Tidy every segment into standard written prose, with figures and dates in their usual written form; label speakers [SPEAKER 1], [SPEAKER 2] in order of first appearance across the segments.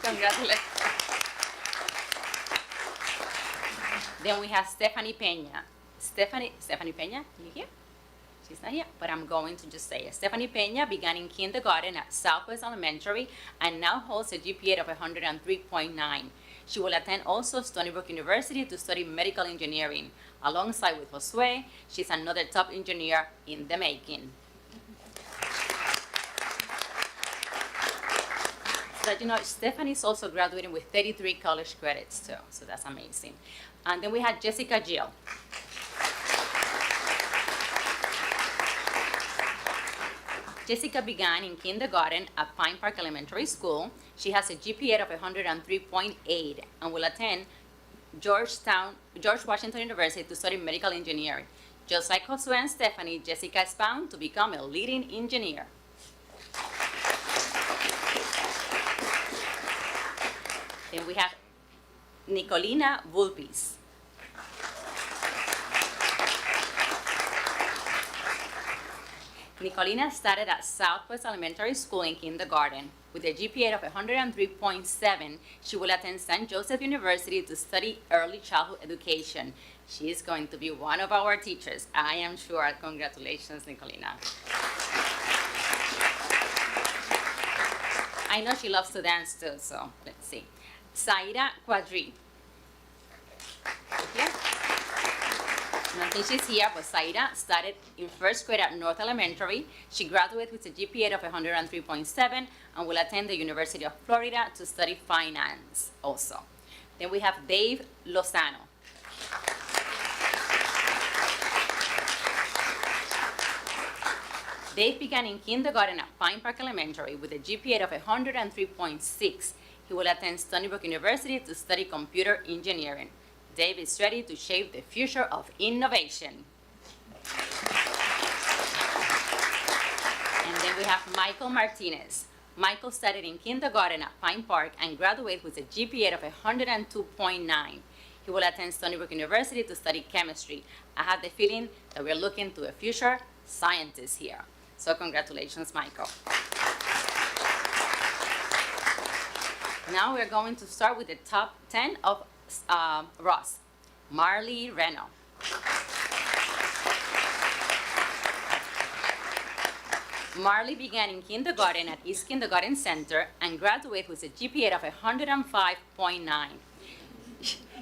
[SPEAKER 1] Congratulations. Then we have Stephanie Peña. Stephanie Peña, you here? She's not here, but I'm going to just say it. Stephanie Peña began in kindergarten at Southwest Elementary and now holds a GPA of 103.9. She will attend also Stony Brook University to study medical engineering. Alongside with Josue, she's another top engineer in the making. So that you know, Stephanie's also graduating with 33 college credits too, so that's amazing. And then we had Jessica Jill. Jessica began in kindergarten at Pine Park Elementary School. She has a GPA of 103.8 and will attend George Washington University to study medical engineering. Just like Josue and Stephanie, Jessica is bound to become a leading engineer. Then we have Nicolina Vulpis. Nicolina started at Southwest Elementary School in kindergarten. With a GPA of 103.7, she will attend St. Joseph University to study early childhood education. She is going to be one of our teachers, I am sure. Congratulations, Nicolina. I know she loves to dance too, so let's see. Zaira Quadri. Here. I don't think she's here, but Zaira started in first grade at North Elementary. She graduated with a GPA of 103.7 and will attend the University of Florida to study finance also. Then we have Dave Lozano. Dave began in kindergarten at Pine Park Elementary with a GPA of 103.6. He will attend Stony Brook University to study computer engineering. Dave is ready to shape the future of innovation. And then we have Michael Martinez. Michael studied in kindergarten at Pine Park and graduated with a GPA of 102.9. He will attend Stony Brook University to study chemistry. I have the feeling that we're looking to a future scientist here. So congratulations, Michael. Now we're going to start with the top 10 of Ross. Marley Reno. Marley began in kindergarten at East Kindergarten Center and graduated with a GPA of 105.9.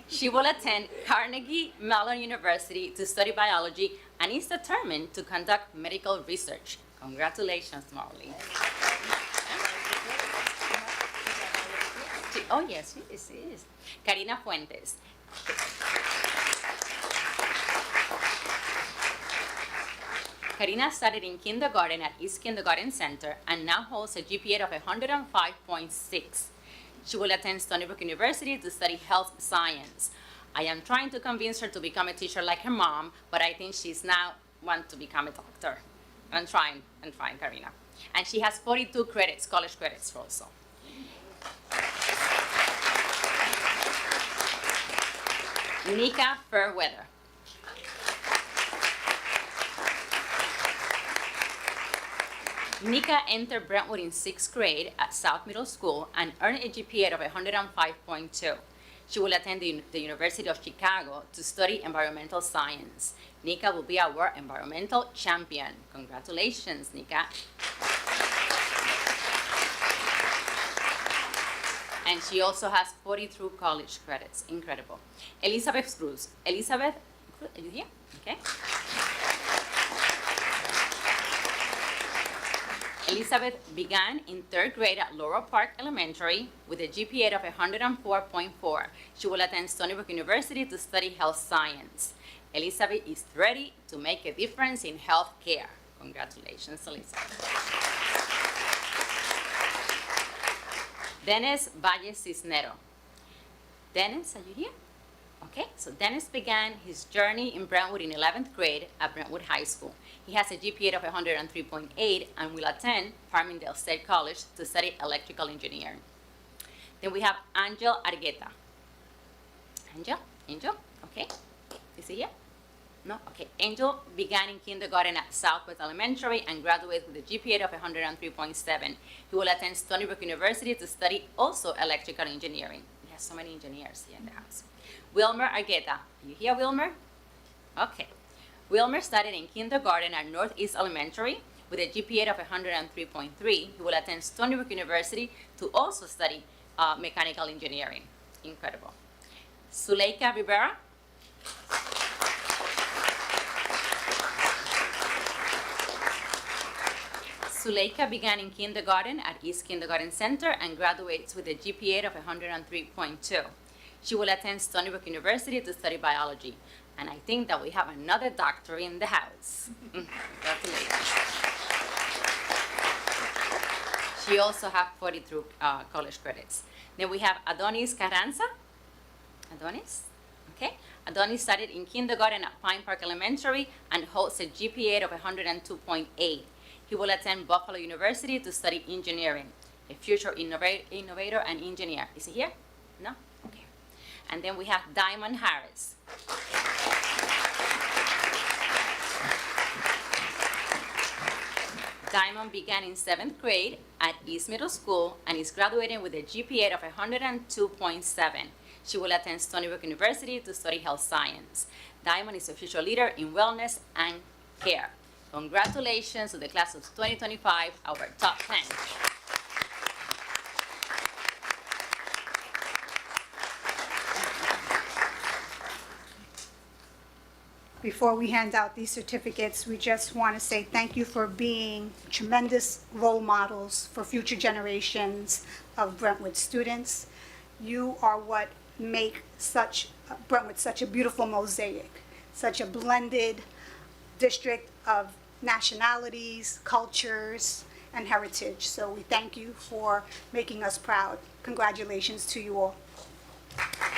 [SPEAKER 1] She will attend Carnegie Mellon University to study biology and is determined to conduct medical research. Congratulations, Marley. Oh, yes, she is. Karina Fuentes. Karina started in kindergarten at East Kindergarten Center and now holds a GPA of 105.6. She will attend Stony Brook University to study health science. I am trying to convince her to become a teacher like her mom, but I think she's now wants to become a doctor. I'm trying, Karina. And she has 42 credits, college credits also. Nika Fairweather. Nika entered Brentwood in 6th grade at South Middle School and earned a GPA of 105.2. She will attend the University of Chicago to study environmental science. Nika will be our environmental champion. Congratulations, Nika. And she also has 42 college credits. Incredible. Elizabeth Cruz. Elizabeth, are you here? Okay. Elizabeth began in 3rd grade at Laurel Park Elementary with a GPA of 104.4. She will attend Stony Brook University to study health science. Elizabeth is ready to make a difference in health care. Congratulations, Elizabeth. Dennis Valle Cisnero. Dennis, are you here? Okay, so Dennis began his journey in Brentwood in 11th grade at Brentwood High School. He has a GPA of 103.8 and will attend Farmingdale State College to study electrical engineering. Then we have Angel Argueta. Angel, okay, is he here? No? Okay. Angel began in kindergarten at Southwest Elementary and graduated with a GPA of 103.7. He will attend Stony Brook University to study also electrical engineering. We have so many engineers here in the house. Wilmer Argueta. You here, Wilmer? Okay. Wilmer studied in kindergarten at Northeast Elementary with a GPA of 103.3. He will attend Stony Brook University to also study mechanical engineering. Incredible. Suleika Rivera. Suleika began in kindergarten at East Kindergarten Center and graduates with a GPA of 103.2. She will attend Stony Brook University to study biology. And I think that we have another doctor in the house. Congratulations. She also has 42 college credits. Then we have Adonis Carranza. Adonis? Okay. Adonis studied in kindergarten at Pine Park Elementary and holds a GPA of 102.8. He will attend Buffalo University to study engineering, a future innovator and engineer. Is he here? No? Okay. And then we have Diamond Harris. Diamond began in 7th grade at East Middle School and is graduating with a GPA of 102.7. She will attend Stony Brook University to study health science. Diamond is a future leader in wellness and care. Congratulations to the class of 2025, our top 10.
[SPEAKER 2] Before we hand out these certificates, we just want to say thank you for being tremendous role models for future generations of Brentwood students. You are what make Brentwood such a beautiful mosaic, such a blended district of nationalities, cultures, and heritage. So we thank you for making us proud. Congratulations to you all.
[SPEAKER 1] Okay.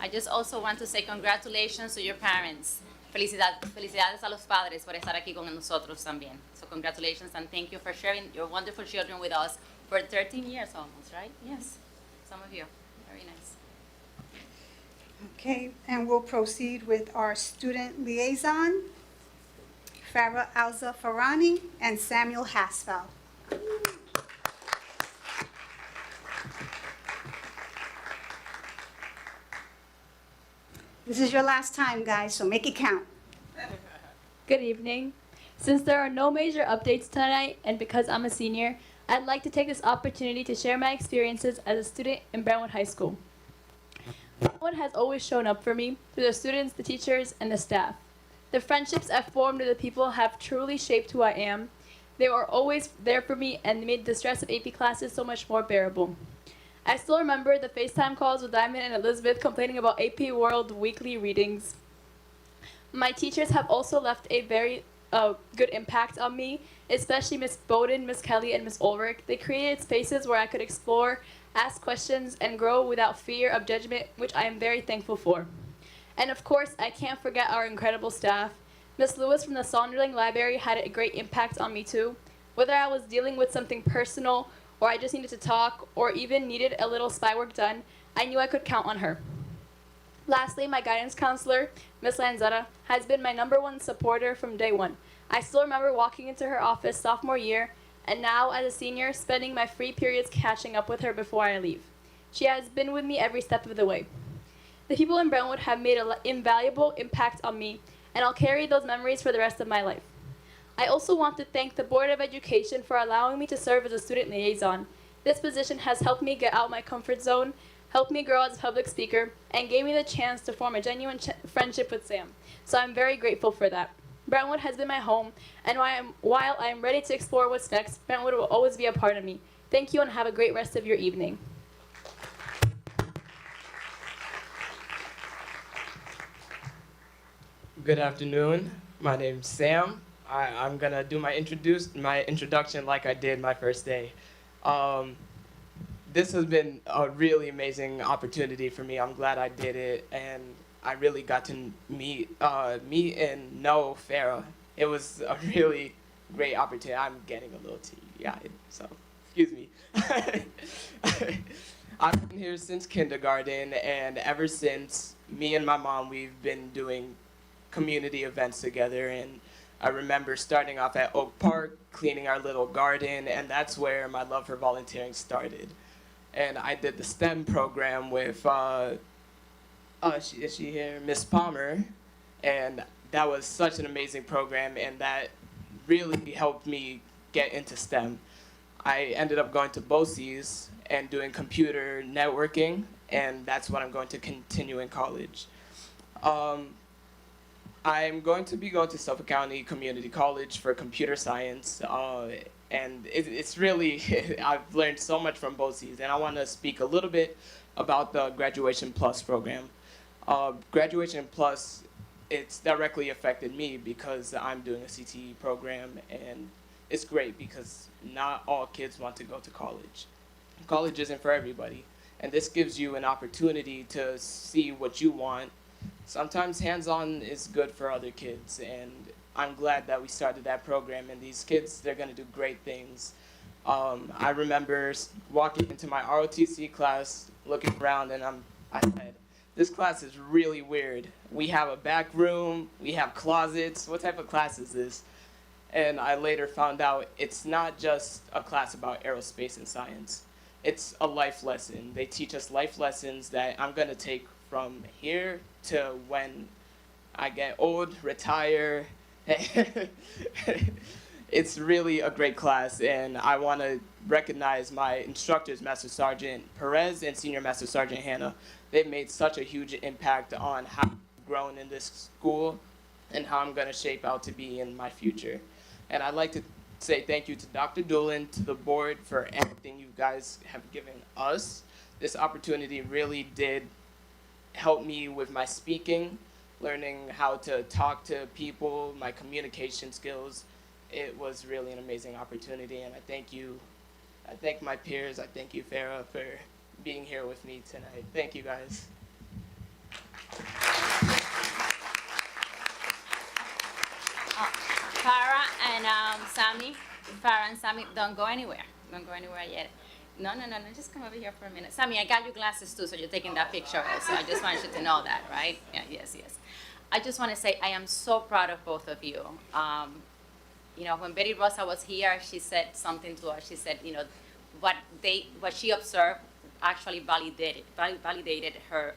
[SPEAKER 1] I just also want to say congratulations to your parents. Felicidades a los padres por estar aquí con nosotros también. So congratulations and thank you for sharing your wonderful children with us for 13 years almost, right? Yes, some of you. Very nice.
[SPEAKER 2] Okay, and we'll proceed with our student liaison, Farah Alza Farani and Samuel Hasfel. This is your last time, guys, so make it count.
[SPEAKER 3] Good evening. Since there are no major updates tonight, and because I'm a senior, I'd like to take this opportunity to share my experiences as a student in Brentwood High School. Brentwood has always shown up for me through the students, the teachers, and the staff. The friendships I've formed with the people have truly shaped who I am. They were always there for me and made the stress of AP classes so much more bearable. I still remember the FaceTime calls with Diamond and Elizabeth complaining about AP World weekly readings. My teachers have also left a very good impact on me, especially Miss Bowden, Miss Kelly, and Miss Ulrich. They created spaces where I could explore, ask questions, and grow without fear of judgment, which I am very thankful for. And of course, I can't forget our incredible staff. Miss Lewis from the Sonderling Library had a great impact on me too. Whether I was dealing with something personal, or I just needed to talk, or even needed a little spy work done, I knew I could count on her. Lastly, my guidance counselor, Miss Lanzetta, has been my #1 supporter from day one. I still remember walking into her office sophomore year, and now as a senior, spending my free periods catching up with her before I leave. She has been with me every step of the way. The people in Brentwood have made an invaluable impact on me, and I'll carry those memories for the rest of my life. I also want to thank the Board of Education for allowing me to serve as a student liaison. This position has helped me get out my comfort zone, helped me grow as a public speaker, and gave me the chance to form a genuine friendship with Sam. So I'm very grateful for that. Brentwood has been my home, and while I am ready to explore what's next, Brentwood will always be a part of me. Thank you and have a great rest of your evening.
[SPEAKER 4] Good afternoon. My name's Sam. I'm gonna do my introduction like I did my first day. This has been a really amazing opportunity for me. I'm glad I did it, and I really got to meet and know Farah. It was a really great opportunity. I'm getting a little teary-eyed, so excuse me. I've been here since kindergarten, and ever since, me and my mom, we've been doing community events together, and I remember starting off at Oak Park, cleaning our little garden, and that's where my love for volunteering started. And I did the STEM program with, is she here? Miss Palmer, and that was such an amazing program, and that really helped me get into STEM. I ended up going to BOCES and doing computer networking, and that's what I'm going to continue in college. I'm going to be going to Suffolk County Community College for computer science, and it's really, I've learned so much from BOCES, and I want to speak a little bit about the Graduation Plus program. Graduation Plus, it's directly affected me because I'm doing a CTE program, and it's great because not all kids want to go to college. College isn't for everybody, and this gives you an opportunity to see what you want. Sometimes hands-on is good for other kids, and I'm glad that we started that program, and these kids, they're going to do great things. I remember walking into my ROTC class, looking around, and I said, this class is really weird. We have a back room, we have closets, what type of class is this? And I later found out it's not just a class about aerospace and science. It's a life lesson. They teach us life lessons that I'm going to take from here to when I get old, retire. It's really a great class, and I want to recognize my instructors, Master Sergeant Perez and Senior Master Sergeant Hannah. They've made such a huge impact on how I've grown in this school and how I'm going to shape out to be in my future. And I'd like to say thank you to Dr. Doolin, to the board, for everything you guys have given us. This opportunity really did help me with my speaking, learning how to talk to people, my communication skills. It was really an amazing opportunity, and I thank you. I thank my peers. I thank you, Farah, for being here with me tonight. Thank you, guys.
[SPEAKER 1] Sammy, Farah and Sammy, don't go anywhere. Don't go anywhere yet. No, just come over here for a minute. Sammy, I got your glasses too, so you're taking that picture also. I just want you to know that, right? Yeah, yes. I just want to say I am so proud of both of you. When Betty Rosa was here, she said something to us. She said, what she observed actually validated her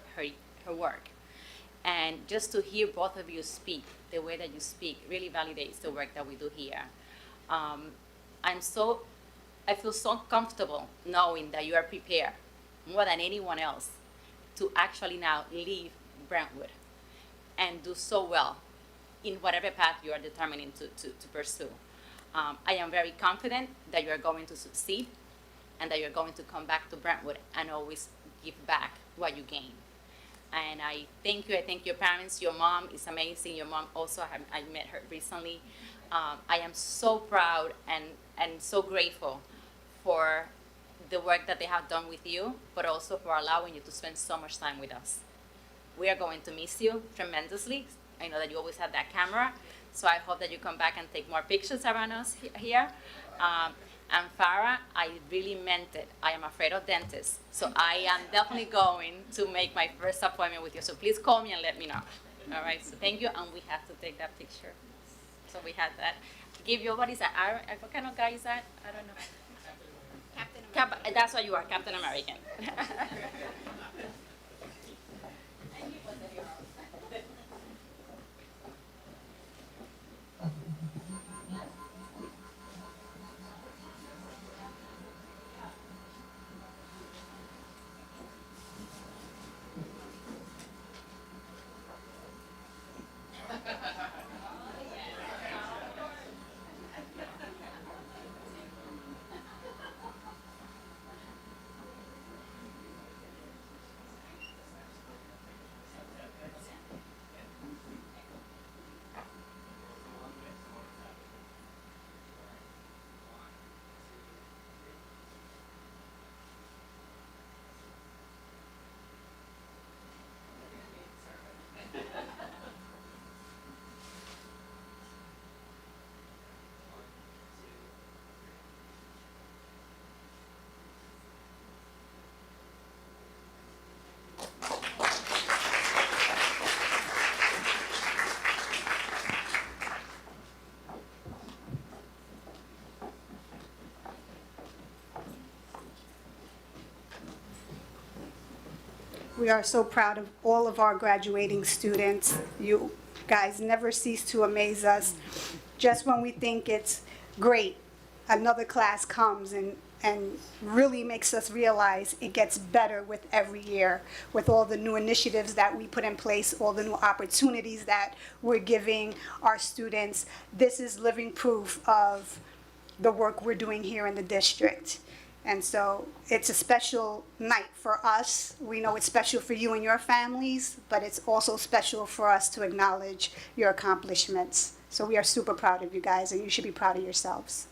[SPEAKER 1] work. And just to hear both of you speak, the way that you speak, really validates the work that we do here. I feel so comfortable knowing that you are prepared more than anyone else to actually now leave Brentwood and do so well in whatever path you are determining to pursue. I am very confident that you are going to succeed and that you're going to come back to Brentwood and always give back what you gain. And I thank you. I thank your parents. Your mom is amazing. Your mom also, I met her recently. I am so proud and so grateful for the work that they have done with you, but also for allowing you to spend so much time with us. We are going to miss you tremendously. I know that you always have that camera, so I hope that you come back and take more pictures around us here. And Farah, I really meant it. I am afraid of dentists, so I am definitely going to make my first appointment with you. So please call me and let me know. All right, so thank you, and we have to take that picture. So we had that. Give you, what is that? What kind of guy is that? I don't know. Captain American. That's what you are, Captain American.
[SPEAKER 2] We are so proud of all of our graduating students. You guys never cease to amaze us. Just when we think it's great, another class comes and really makes us realize it gets better with every year, with all the new initiatives that we put in place, all the new opportunities that we're giving our students. This is living proof of the work we're doing here in the district. And so it's a special night for us. We know it's special for you and your families, but it's also special for us to acknowledge your accomplishments. So we are super proud of you guys, and you should be proud of yourselves.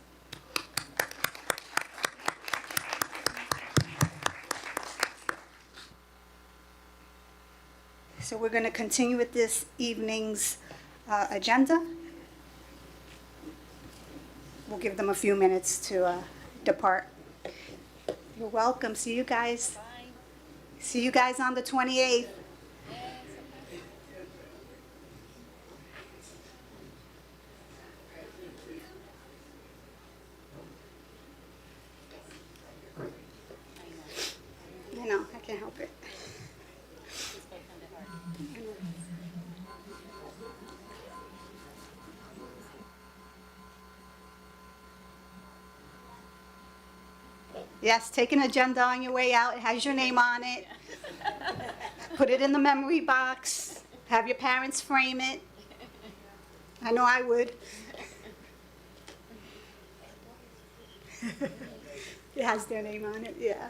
[SPEAKER 2] So we're going to continue with this evening's agenda. We'll give them a few minutes to depart. You're welcome. See you guys.
[SPEAKER 1] Bye.
[SPEAKER 2] See you guys on the 28th. You know, I can't help it. Yes, take an agenda on your way out. It has your name on it. Put it in the memory box. Have your parents frame it. I know I would. It has their name on it, yeah.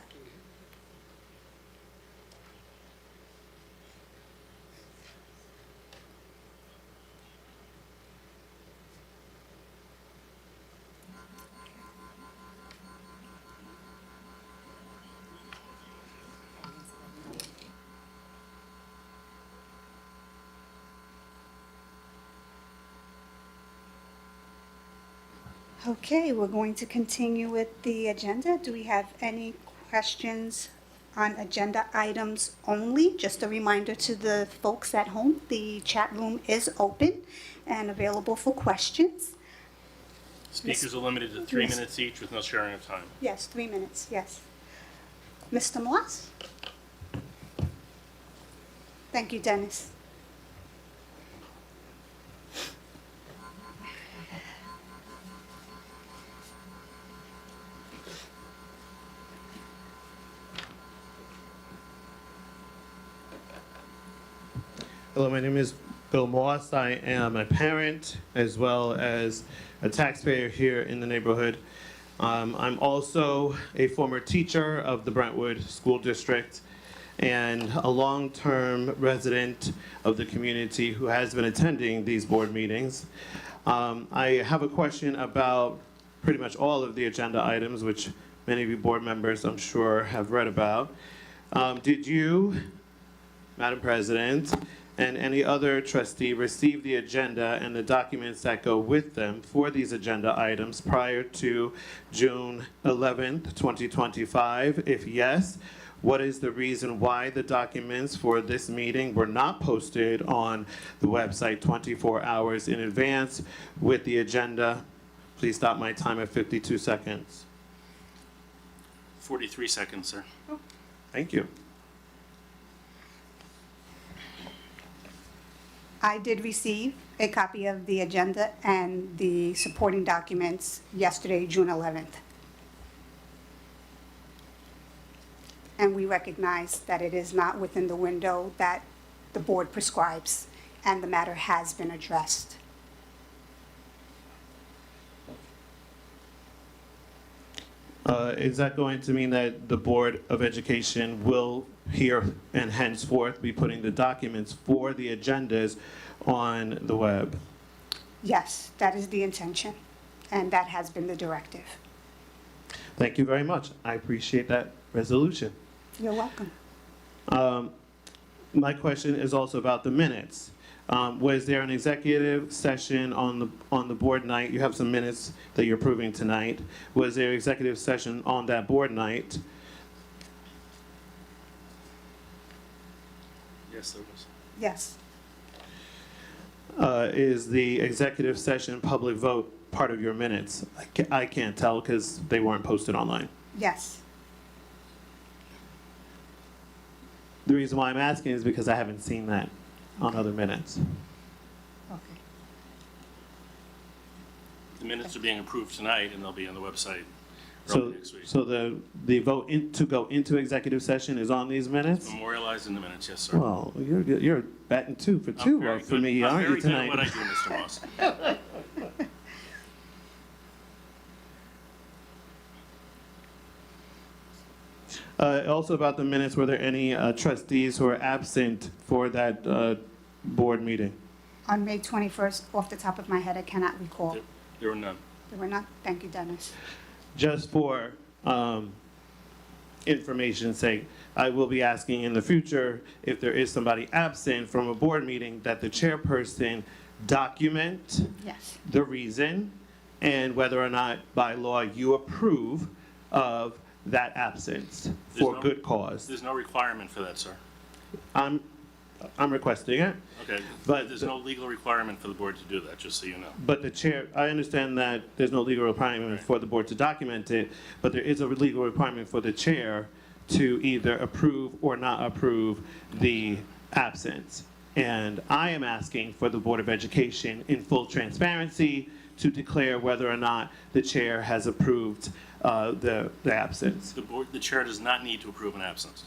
[SPEAKER 2] Okay, we're going to continue with the agenda. Do we have any questions on agenda items only? Just a reminder to the folks at home, the chat room is open and available for questions.
[SPEAKER 5] Speakers are limited to 3
[SPEAKER 2] Yes.
[SPEAKER 5] minutes each with no sharing of time.
[SPEAKER 2] Yes, 3 minutes, yes. Mr. Moss? Thank you, Dennis.
[SPEAKER 6] Hello, my name is Bill Moss. I am a parent as well as a taxpayer here in the neighborhood. I'm also a former teacher of the Brentwood School District and a long-term resident of the community who has been attending these board meetings. I have a question about pretty much all of the agenda items, which many of you board members, I'm sure, have read about. Did you, Madam President, and any other trustee receive the agenda and the documents that go with them for these agenda items prior to June 11th, 2025? If yes, what is the reason why the documents for this meeting were not posted on the website 24 hours in advance with the agenda? Please stop my time at 52 seconds.
[SPEAKER 5] 43 seconds, sir.
[SPEAKER 6] Thank you.
[SPEAKER 2] I did receive a copy of the agenda and the supporting documents yesterday, June 11th. And we recognize that it is not within the window that the board prescribes, and the matter has been addressed.
[SPEAKER 6] Is that going to mean that the Board of Education will here and henceforth be putting the documents for the agendas on the web?
[SPEAKER 2] Yes, that is the intention, and that has been the directive.
[SPEAKER 6] Thank you very much. I appreciate that resolution.
[SPEAKER 2] You're welcome.
[SPEAKER 6] My question is also about the minutes. Was there an executive session on the board night? You have some minutes that you're approving tonight. Was there an executive session on that board night?
[SPEAKER 5] Yes, there was.
[SPEAKER 2] Yes,
[SPEAKER 6] Is the executive session public vote part of your minutes? I can't tell because they weren't posted online.
[SPEAKER 2] yes.
[SPEAKER 6] The reason why I'm asking is because I haven't seen that on other minutes.
[SPEAKER 2] Okay.
[SPEAKER 5] The minutes are being approved tonight, and they'll be on the website
[SPEAKER 6] So,
[SPEAKER 5] early next week.
[SPEAKER 6] so the vote to go into executive session is on these minutes?
[SPEAKER 5] Memorialized in the minutes, yes, sir.
[SPEAKER 6] Well, you're batting 2 for 2
[SPEAKER 5] very
[SPEAKER 6] for
[SPEAKER 5] good.
[SPEAKER 6] me,
[SPEAKER 5] I'm
[SPEAKER 6] aren't
[SPEAKER 5] very
[SPEAKER 6] you
[SPEAKER 5] good at what I
[SPEAKER 6] tonight?
[SPEAKER 5] do, Mr. Moss.
[SPEAKER 6] Also about the minutes, were there any trustees who were absent for that board meeting?
[SPEAKER 2] On May 21st, off the top of my head, I cannot recall.
[SPEAKER 5] There were none.
[SPEAKER 2] There were not? Thank you, Dennis.
[SPEAKER 6] Just for information's sake, I will be asking in the future if there is somebody absent from a board meeting that the chairperson document
[SPEAKER 2] Yes.
[SPEAKER 6] the reason and whether or not by law you approve of that absence for
[SPEAKER 5] no-
[SPEAKER 6] good cause.
[SPEAKER 5] There's no requirement for that, sir.
[SPEAKER 6] I'm requesting it,
[SPEAKER 5] Okay,
[SPEAKER 6] But
[SPEAKER 5] there's
[SPEAKER 6] the-
[SPEAKER 5] no legal requirement for the board to do that, just so you know.
[SPEAKER 6] but the chair, I understand that there's no legal requirement for the board to document it, but there is a legal requirement for the chair to either approve or not approve the absence. And I am asking for the Board of Education in full transparency to declare whether or not the chair has approved the absence.
[SPEAKER 5] The chair does not need to approve an absence.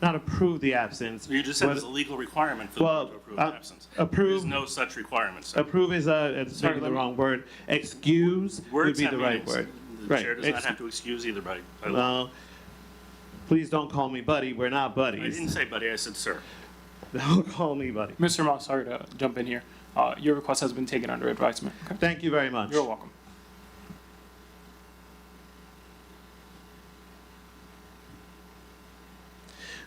[SPEAKER 6] Not approve the absence.
[SPEAKER 5] You just said there's a
[SPEAKER 6] but
[SPEAKER 5] legal requirement for the
[SPEAKER 6] Well,
[SPEAKER 5] board to approve an absence.
[SPEAKER 6] approve-
[SPEAKER 5] There's no such requirement, sir.
[SPEAKER 6] Approve is it's maybe the wrong word. Excuse would
[SPEAKER 5] Words
[SPEAKER 6] be
[SPEAKER 5] have
[SPEAKER 6] the right
[SPEAKER 5] meanings.
[SPEAKER 6] word.
[SPEAKER 5] The
[SPEAKER 6] Right.
[SPEAKER 5] chair does not have to excuse either by law.
[SPEAKER 6] Well, please don't call me buddy. We're not
[SPEAKER 5] I
[SPEAKER 6] buddies.
[SPEAKER 5] didn't say buddy, I said sir.
[SPEAKER 6] Don't call me buddy.
[SPEAKER 7] Mr. Moss, sorry to jump in here. Your request has been taken under advisement. Okay?
[SPEAKER 6] Thank you very much.
[SPEAKER 7] You're welcome.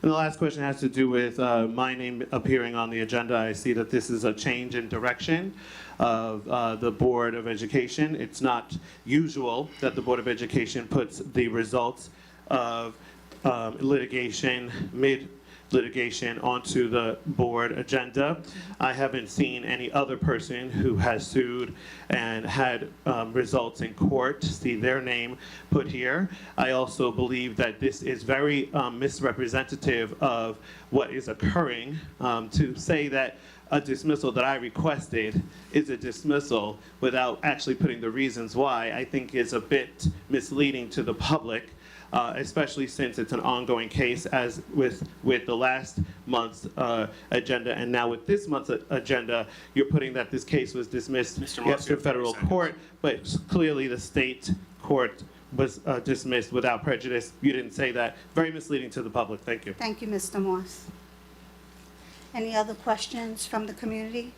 [SPEAKER 6] And the last question has to do with my name appearing on the agenda. I see that this is a change in direction of the Board of Education. It's not usual that the Board of Education puts the results of litigation, mid-litigation, onto the board agenda. I haven't seen any other person who has sued and had results in court see their name put here. I also believe that this is very misrepresentative of what is occurring. To say that a dismissal that I requested is a dismissal without actually putting the reasons why, I think is a bit misleading to the public. Especially since it's an ongoing case, as with the last month's agenda, and now with this month's agenda, you're putting that this case was dismissed
[SPEAKER 5] Mr.
[SPEAKER 6] yes,
[SPEAKER 5] Marcio,
[SPEAKER 6] to federal
[SPEAKER 5] 30 seconds.
[SPEAKER 6] court, but clearly the state court was dismissed without prejudice. You didn't say that. Very misleading to the public. Thank you.
[SPEAKER 2] Thank you, Mr. Moss. Any other questions from the community?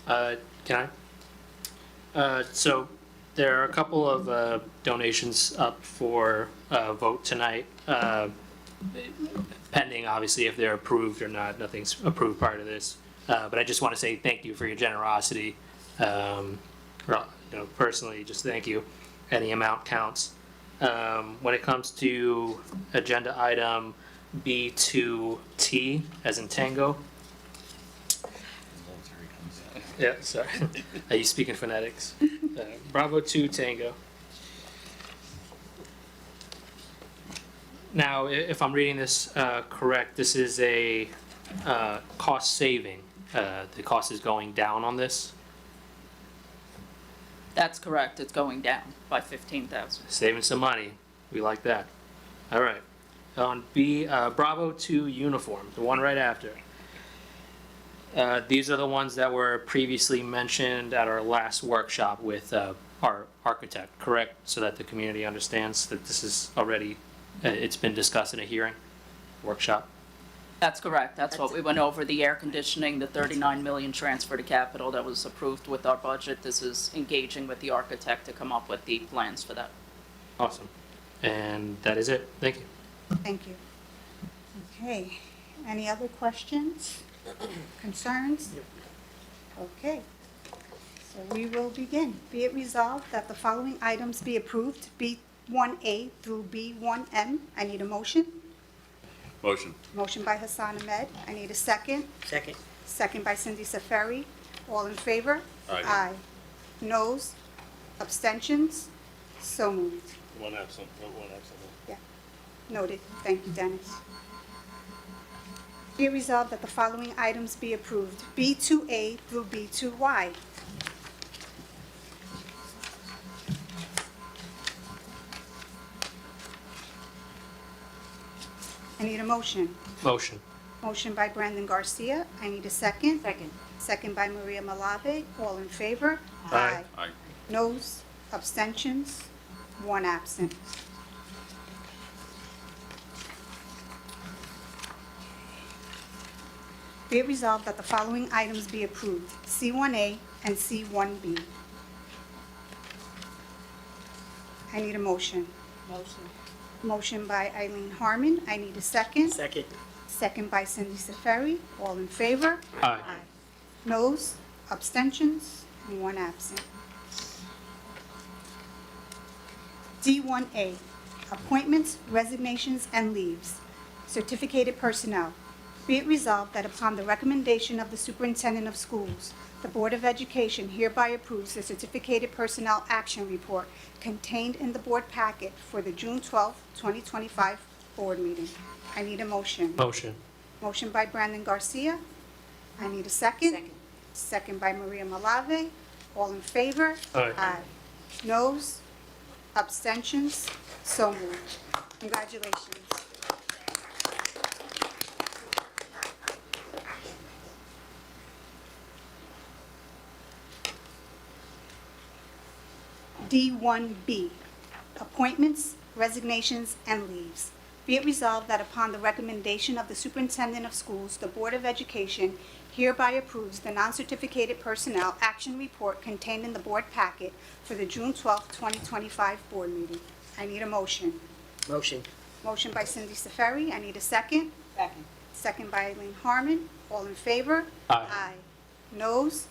[SPEAKER 8] Can I? So there are a couple of donations up for vote tonight, pending obviously if they're approved or not. Nothing's approved prior to this. But I just want to say thank you for your generosity. Personally, just thank you. Any amount counts. When it comes to agenda item B2T, as in tango. Yeah, sorry. Are you speaking phonetics? Bravo 2 Tango. Now, if I'm reading this correct, this is a cost saving. The cost is going down on this.
[SPEAKER 9] That's correct, it's going down by 15,000.
[SPEAKER 8] Saving some money. We like that. All right. On B, Bravo 2 uniform, the one right after. These are the ones that were previously mentioned at our last workshop with our architect, correct? So that the community understands that this is already, it's been discussed in a hearing, workshop.
[SPEAKER 9] That's correct, that's what we went over, the air conditioning, the 39 million transfer to capital that was approved with our budget. This is engaging with the architect to come up with the plans for that.
[SPEAKER 8] Awesome. And that is it. Thank you.
[SPEAKER 2] Thank you. Okay, any other questions, concerns? Okay, so we will begin. Be it resolved that the following items be approved, B1A through B1M. I need a motion.
[SPEAKER 5] Motion.
[SPEAKER 2] Motion by Hassan Ahmed. I need a second.
[SPEAKER 10] Second.
[SPEAKER 2] Second by Cindy Safari. All in favor?
[SPEAKER 5] Aye.
[SPEAKER 2] Noes? Abstentions? So moved.
[SPEAKER 5] One absent. One absent.
[SPEAKER 2] Noted. Thank you, Dennis. Be it resolved that the following items be approved, B2A through B2Y. I need a motion.
[SPEAKER 8] Motion.
[SPEAKER 2] Motion by Brandon Garcia. I need a second.
[SPEAKER 10] Second.
[SPEAKER 2] Second by Maria Malave. All in favor?
[SPEAKER 8] Aye.
[SPEAKER 5] Aye.
[SPEAKER 2] Noes? Abstentions? One absent. Be it resolved that the following items be approved, C1A and C1B. I need a motion.
[SPEAKER 10] Motion.
[SPEAKER 2] Motion by Eileen Harmon. I need a second.
[SPEAKER 10] Second.
[SPEAKER 2] Second by Cindy Safari. All in favor?
[SPEAKER 8] Aye.
[SPEAKER 2] Noes? Abstentions? And one absent. D1A, appointments, resignations, and leaves. Certificated personnel. Be it resolved that upon the recommendation of the Superintendent of Schools, the Board of Education hereby approves the certificated personnel action report contained in the board packet for the June 12, 2025 board meeting. I need a motion.
[SPEAKER 8] Motion.
[SPEAKER 2] Motion by Brandon Garcia. I need a second.
[SPEAKER 10] Second.
[SPEAKER 2] Second by Maria Malave. All in favor?
[SPEAKER 8] Aye.
[SPEAKER 2] Noes? Abstentions? So moved. Congratulations. D1B, appointments, resignations, and leaves. Be it resolved that upon the recommendation of the Superintendent of Schools, the Board of Education hereby approves the non-certificated personnel action report contained in the board packet for the June 12, 2025 board meeting. I need a motion.
[SPEAKER 10] Motion.
[SPEAKER 2] Motion by Cindy Seferi. I need a second.
[SPEAKER 1] Second.
[SPEAKER 2] Second by Eileen Harmon. All in favor?
[SPEAKER 8] Aye.
[SPEAKER 2] Noes?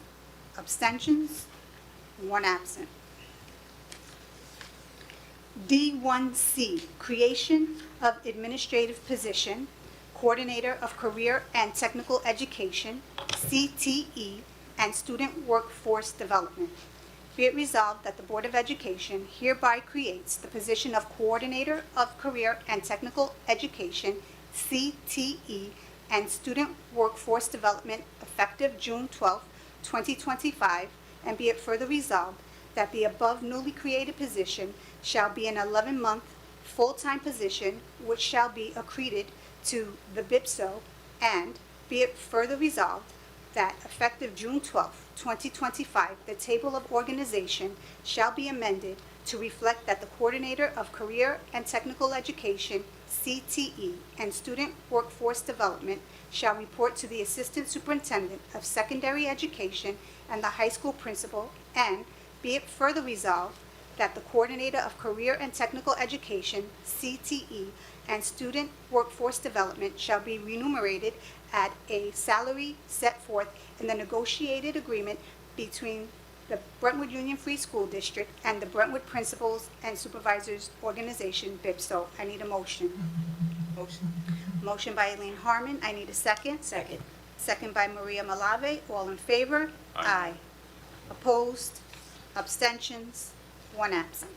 [SPEAKER 2] Abstentions? One absent. D1C, creation of administrative position, Coordinator of Career and Technical Education, CTE, and Student Workforce Development. Be it resolved that the Board of Education hereby creates the position of Coordinator of Career and Technical Education, CTE, and Student Workforce Development effective June 12, 2025, and be it further resolved that the above newly created position shall be an 11-month full-time position which shall be accreted to the BIPSO, and be it further resolved that effective June 12, 2025, the table of organization shall be amended to reflect that the Coordinator of Career and Technical Education, CTE, and Student Workforce Development shall report to the Assistant Superintendent of Secondary Education and the high school principal, and be it further resolved that the Coordinator of Career and Technical Education, CTE, and Student Workforce Development shall be remunerated at a salary set forth in the negotiated agreement between the Brentwood Union Free School District and the Brentwood Principals and Supervisors Organization, BIPSO. I need a motion.
[SPEAKER 1] Motion.
[SPEAKER 2] Motion by Eileen Harmon. I need a second.
[SPEAKER 1] Second.
[SPEAKER 2] Second by Maria Malave. All in favor?
[SPEAKER 5] Aye.
[SPEAKER 2] Opposed? Abstentions? One absent.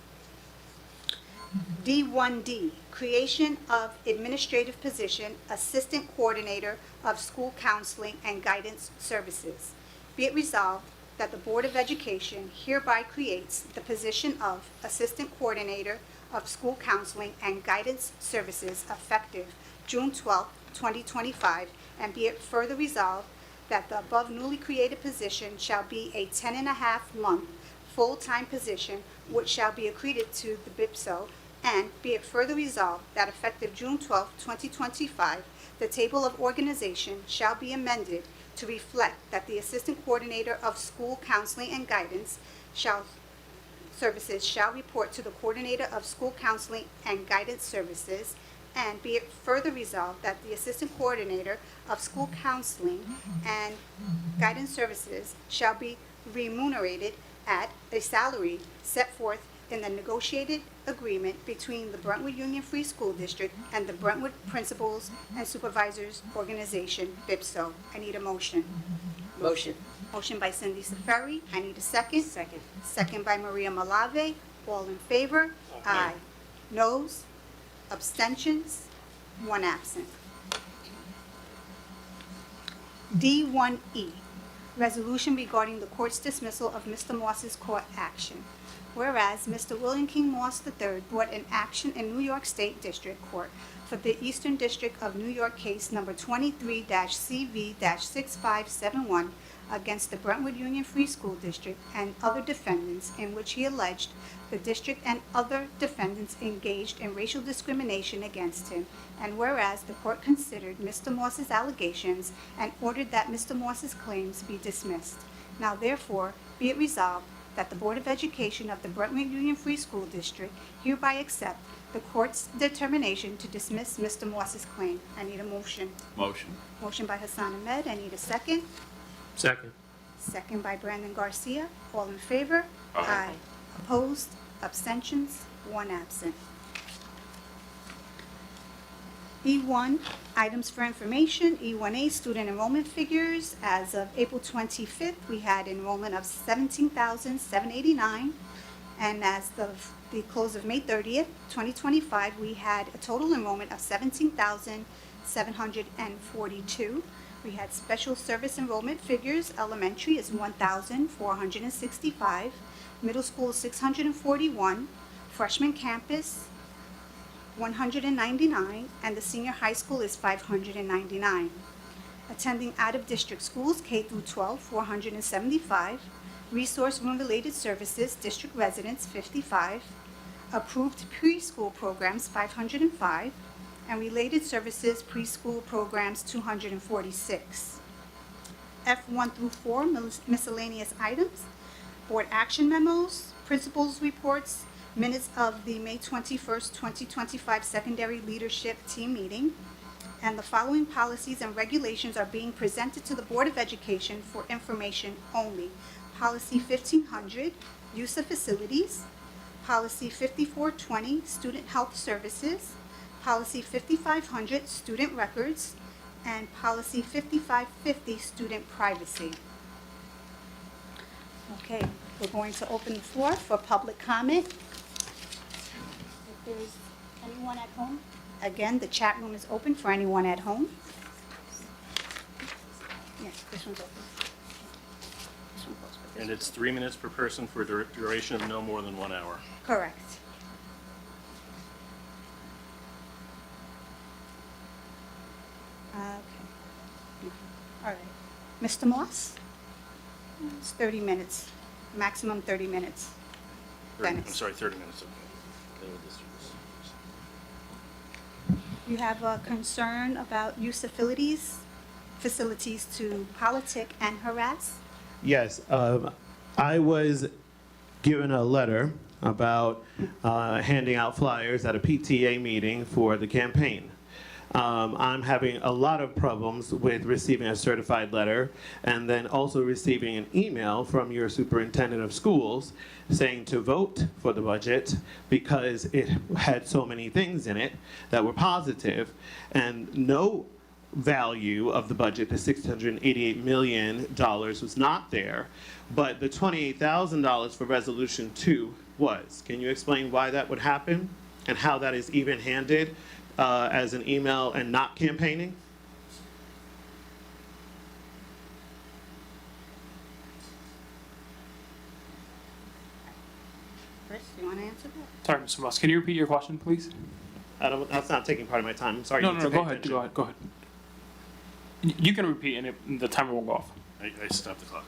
[SPEAKER 2] D1D, creation of administrative position, Assistant Coordinator of School Counseling and Guidance Services. Be it resolved that the Board of Education hereby creates the position of Assistant Coordinator of School Counseling and Guidance Services effective June 12, 2025, and be it further resolved that the above newly created position shall be a 10.5-month full-time position which shall be accreted to the BIPSO, and be it further resolved that effective June 12, 2025, the table of organization shall be amended to reflect that the Assistant Coordinator of School Counseling and Guidance Services shall report to the Coordinator of School Counseling and Guidance Services, and be it further resolved that the Assistant Coordinator of School Counseling and Guidance Services shall be remunerated at a salary set forth in the negotiated agreement between the Brentwood Union Free School District and the Brentwood Principals and Supervisors Organization, BIPSO. I need a motion.
[SPEAKER 1] Motion.
[SPEAKER 2] Motion by Cindy Seferi. I need a second.
[SPEAKER 1] Second.
[SPEAKER 2] Second by Maria Malave. All in favor? Aye. Noes? Abstentions? One absent. D1E, resolution regarding the court's dismissal of Mr. Moss's court action. Whereas Mr. William King Moss III brought an action in New York State District Court for the Eastern District of New York case number 23-CV-6571 against the Brentwood Union Free School District and other defendants, in which he alleged the district and other defendants engaged in racial discrimination against him. And whereas the court considered Mr. Moss's allegations and ordered that Mr. Moss's claims be dismissed. Now therefore, be it resolved that the Board of Education of the Brentwood Union Free School District hereby accept the court's determination to dismiss Mr. Moss's claim. I need a motion.
[SPEAKER 5] Motion.
[SPEAKER 2] Motion by Hassan Ahmed. I need a second.
[SPEAKER 8] Second.
[SPEAKER 2] Second by Brandon Garcia. All in favor?
[SPEAKER 5] Aye.
[SPEAKER 2] Opposed? Abstentions? One absent. E1, items for information. E1A, student enrollment figures. As of April 25th, we had enrollment of 17,789. And as of the close of May 30th, 2025, we had a total enrollment of 17,742. We had special service enrollment figures. Elementary is 1,465. Middle school is 641. Freshman campus, 199, and the senior high school is 599. Attending out-of-district schools, K through 12, 475. Resource room-related services, district residents, 55. Approved preschool programs, 505. And related services, preschool programs, 246. F1 through 4, miscellaneous items. Board action memos, principals reports, Minutes of the May 21st, 2025 Secondary Leadership Team Meeting. And the following policies and regulations are being presented to the Board of Education for information only. Policy 1500, use of facilities. Policy 5420, student health services. Policy 5500, student records. And policy 5550, student privacy. Okay, we're going to open the floor for public comment. If there's anyone at home, again, the chat room is open for anyone at home. Yes, this one's open. This one closed, but this
[SPEAKER 5] And
[SPEAKER 2] one's
[SPEAKER 5] it's 3 minutes per person for a duration of no more than 1 hour.
[SPEAKER 2] correct. Okay. All right. Mr. Moss? It's 30 minutes, maximum 30 minutes.
[SPEAKER 5] 30
[SPEAKER 2] Dennis.
[SPEAKER 5] 30 minutes. Okay. Okay, we'll just do this.
[SPEAKER 2] You have a concern about use of facilities to politic and harass?
[SPEAKER 6] Yes, I was given a letter about handing out flyers at a PTA meeting for the campaign. I'm having a lot of problems with receiving a certified letter and then also receiving an email from your superintendent of schools saying to vote for the budget because it had so many things in it that were positive and no value of the budget, the $688 million was not there, but the $28,000 for resolution 2 was. Can you explain why that would happen and how that is even handed as an email and not campaigning?
[SPEAKER 2] Chris, you want to answer that?
[SPEAKER 7] Sorry, Mr. Moss, can you repeat your question, please?
[SPEAKER 6] That's not taking part of my time. I'm sorry.
[SPEAKER 7] No,
[SPEAKER 6] you
[SPEAKER 7] no,
[SPEAKER 6] need to
[SPEAKER 7] go
[SPEAKER 6] pay
[SPEAKER 7] ahead,
[SPEAKER 6] attention.
[SPEAKER 7] go ahead, go ahead. You can repeat and the timer will go off.
[SPEAKER 5] I stopped the clock.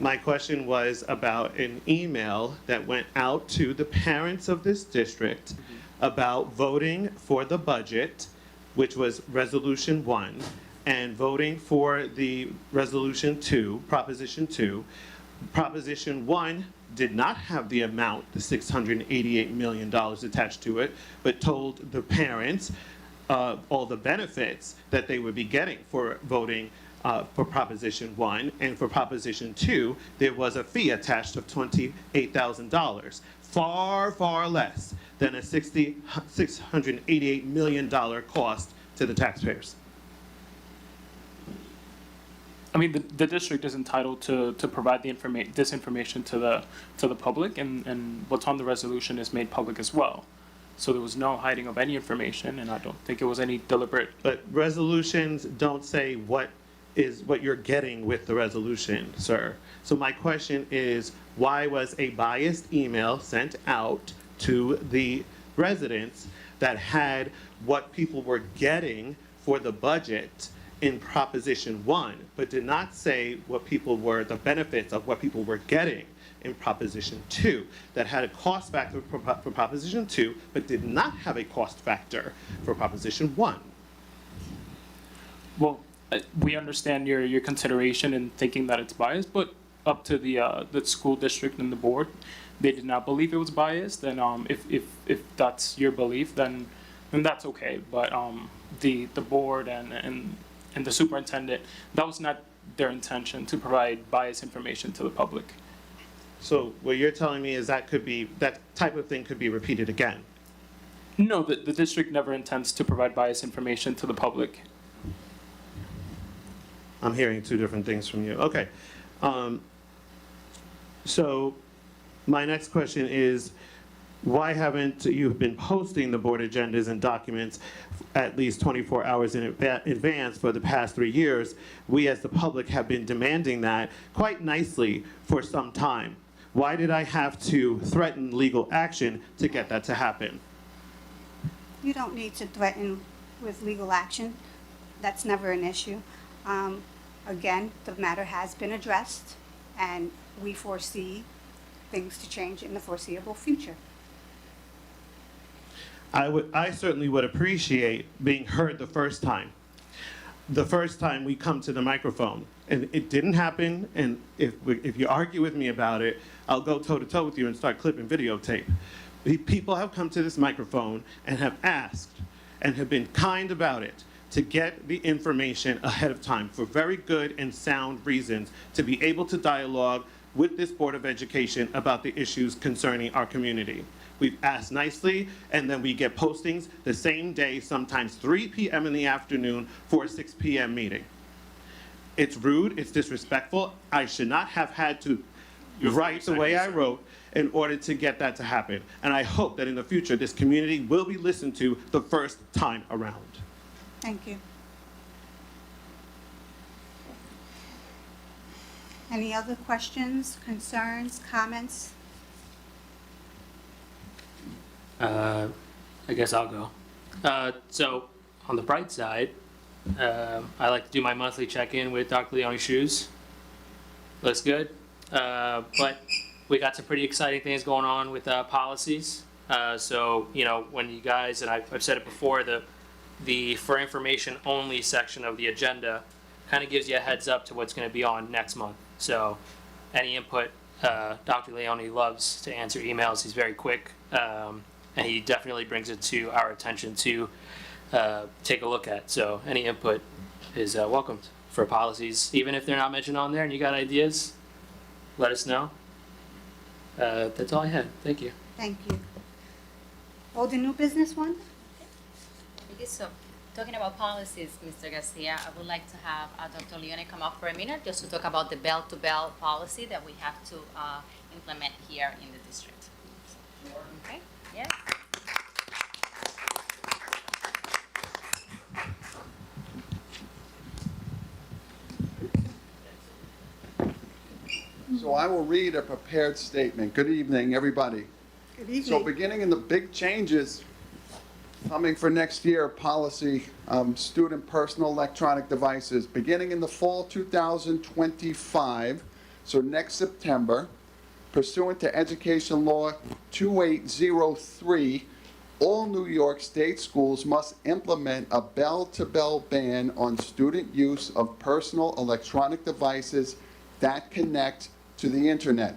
[SPEAKER 6] My question was about an email that went out to the parents of this district about voting for the budget, which was Resolution 1, and voting for the Resolution 2, Proposition 2. Proposition 1 did not have the amount, the $688 million attached to it, but told the parents all the benefits that they would be getting for voting for Proposition 1, and for Proposition 2, there was a fee attached of $28,000, far, far less than a $688 million cost to the taxpayers.
[SPEAKER 7] I mean, the district is entitled to provide this information to the public, and what's on the resolution is made public as well. So there was no hiding of any information, and I don't think it was any deliberate.
[SPEAKER 6] But resolutions don't say what you're getting with the resolution, sir. So my question is, why was a biased email sent out to the residents that had what people were getting for the budget in Proposition 1, but did not say what people were, the benefits of what people were getting in Proposition 2, that had a cost factor for Proposition 2, but did not have a cost factor for Proposition 1?
[SPEAKER 7] Well, we understand your consideration in thinking that it's biased, but up to the school district and the board, they did not believe it was biased. And if that's your belief, then that's okay. But the board and the superintendent, that was not their intention to provide biased information to the public.
[SPEAKER 6] So what you're telling me is that type of thing could be repeated again?
[SPEAKER 7] No, the district never intends to provide biased information to the public.
[SPEAKER 6] I'm hearing two different things from you. Okay. So my next question is, why haven't you been posting the board agendas and documents at least 24 hours in advance for the past 3 years? We as the public have been demanding that quite nicely for some time. Why did I have to threaten legal action to get that to happen?
[SPEAKER 2] You don't need to threaten with legal action. That's never an issue. Again, the matter has been addressed, and we foresee things to change in the foreseeable future.
[SPEAKER 6] I certainly would appreciate being heard the first time. the first time we come to the microphone. And it didn't happen, and if you argue with me about it, I'll go toe-to-toe with you and start clipping videotape. People have come to this microphone and have asked and have been kind about it to get the information ahead of time for very good and sound reasons to be able to dialogue with this Board of Education about the issues concerning our community. We've asked nicely, and then we get postings the same day, sometimes 3 p.m. in the afternoon for a 6 p.m. meeting. It's rude, it's disrespectful. I should not have had to write the way I wrote in order to get that to happen. And I hope that in the future, this community will be listened to the first time around.
[SPEAKER 2] Thank you. Any other questions, concerns, comments?
[SPEAKER 8] I guess I'll go. So, on the bright side, I like to do my monthly check-in with Dr. Leone Shoes. Looks good. But we got some pretty exciting things going on with policies. So, you know, when you guys, and I've said it before, the for information only section of the agenda kind of gives you a heads up to what's going to be on next month. So, any input, Dr. Leone loves to answer emails. He's very quick. And he definitely brings it to our attention to take a look at. So any input is welcomed for policies. Even if they're not mentioned on there and you got ideas, let us know. That's all I had. Thank you.
[SPEAKER 2] Thank you. Old and new business one?
[SPEAKER 1] Okay, so talking about policies, Mr. Garcia, I would like to have Dr. Leone come up for a minute just to talk about the bell-to-bell policy that we have to implement here in the district. Okay? Yes.
[SPEAKER 10] So I will read a prepared statement. Good evening, everybody.
[SPEAKER 2] Good evening.
[SPEAKER 10] So beginning in the big changes coming for next year, policy, student personal electronic devices, beginning in the fall 2025, so next September, pursuant to Education Law 2803, all New York State schools must implement a bell-to-bell ban on student use of personal electronic devices that connect to the internet.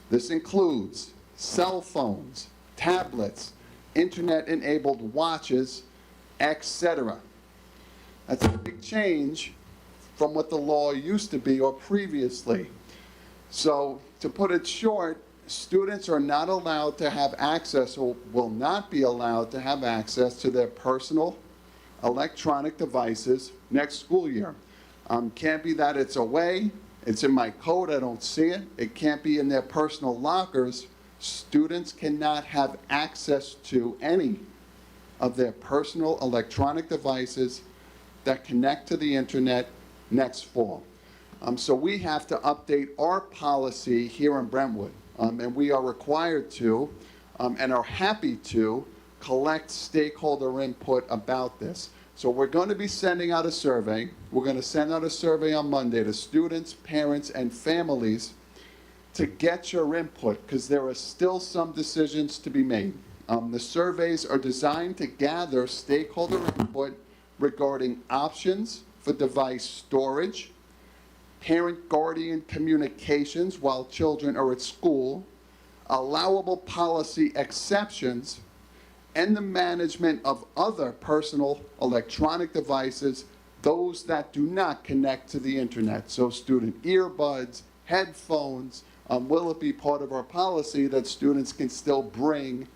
[SPEAKER 10] This includes cell phones, tablets, internet-enabled watches, etc. That's a big change from what the law used to be or previously. So, to put it short, students are not allowed to have access or will not be allowed to have access to their personal electronic devices next school year. Can't be that it's away, it's in my code, I don't see it. It can't be in their personal lockers. Students cannot have access to any of their personal electronic devices that connect to the internet next fall. So we have to update our policy here in Brentwood, and we are required to, and are happy to, collect stakeholder input about this. So we're going to be sending out a survey. We're going to send out a survey on Monday to students, parents, and families to get your input, because there are still some decisions to be made. The surveys are designed to gather stakeholder input regarding options for device storage, parent-guardian communications while children are at school, allowable policy exceptions, and the management of other personal electronic devices, those that do not connect to the internet. So student earbuds, headphones, will it be part of our policy that students can still bring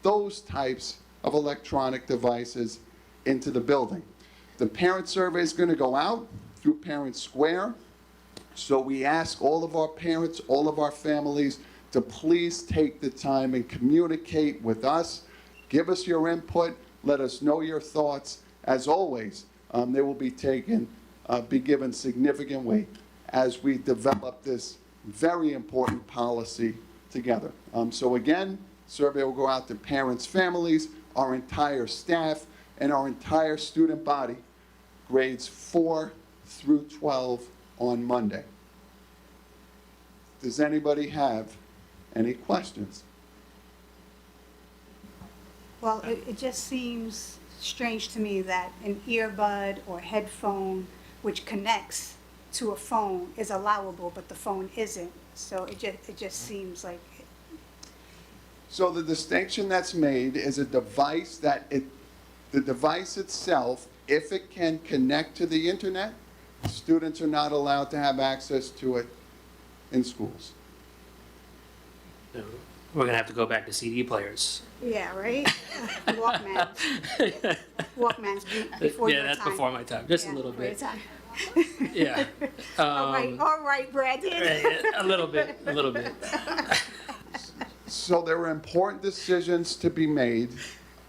[SPEAKER 10] those types of electronic devices into the building? The parent survey is going to go out through Parent Square. So we ask all of our parents, all of our families to please take the time and communicate with us. Give us your input. Let us know your thoughts. As always, they will be given significant weight as we develop this very important policy together. So again, survey will go out to parents, families, our entire staff, and our entire student body, grades 4 through 12 on Monday. Does anybody have any questions?
[SPEAKER 2] Well, it just seems strange to me that an earbud or headphone which connects to a phone is allowable, but the phone isn't. So it just seems like,
[SPEAKER 10] So the distinction that's made is a device the device itself, if it can connect to the internet, students are not allowed to have access to it in schools.
[SPEAKER 8] So we're gonna have to go back to CD players.
[SPEAKER 2] yeah, right? Walkmans before
[SPEAKER 8] Yeah,
[SPEAKER 2] your
[SPEAKER 8] that's
[SPEAKER 2] time.
[SPEAKER 8] before my time, just a
[SPEAKER 2] Yeah,
[SPEAKER 8] little
[SPEAKER 2] before your
[SPEAKER 8] bit.
[SPEAKER 2] time.
[SPEAKER 8] Yeah.
[SPEAKER 2] All right, Brandon.
[SPEAKER 8] A little bit, a little bit.
[SPEAKER 10] So there are important decisions to be made,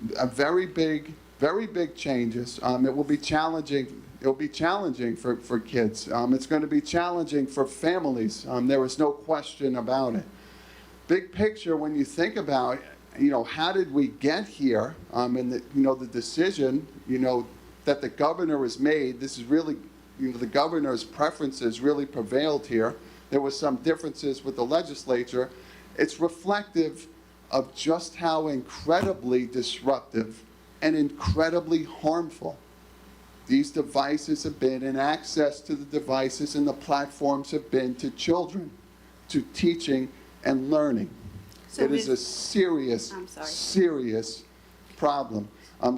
[SPEAKER 10] very big changes. It will be challenging. It'll be challenging for kids. It's going to be challenging for families. There is no question about it. Big picture, when you think about, how did we get here? And the decision, that the governor has made. This is really, the governor's preferences really prevailed here. There was some differences with the legislature. It's reflective of just how incredibly disruptive and incredibly harmful these devices have been, and access to the devices and the platforms have been to children, to teaching and learning.
[SPEAKER 2] So
[SPEAKER 10] It is a
[SPEAKER 2] with-
[SPEAKER 10] serious,
[SPEAKER 2] I'm sorry.
[SPEAKER 10] serious problem.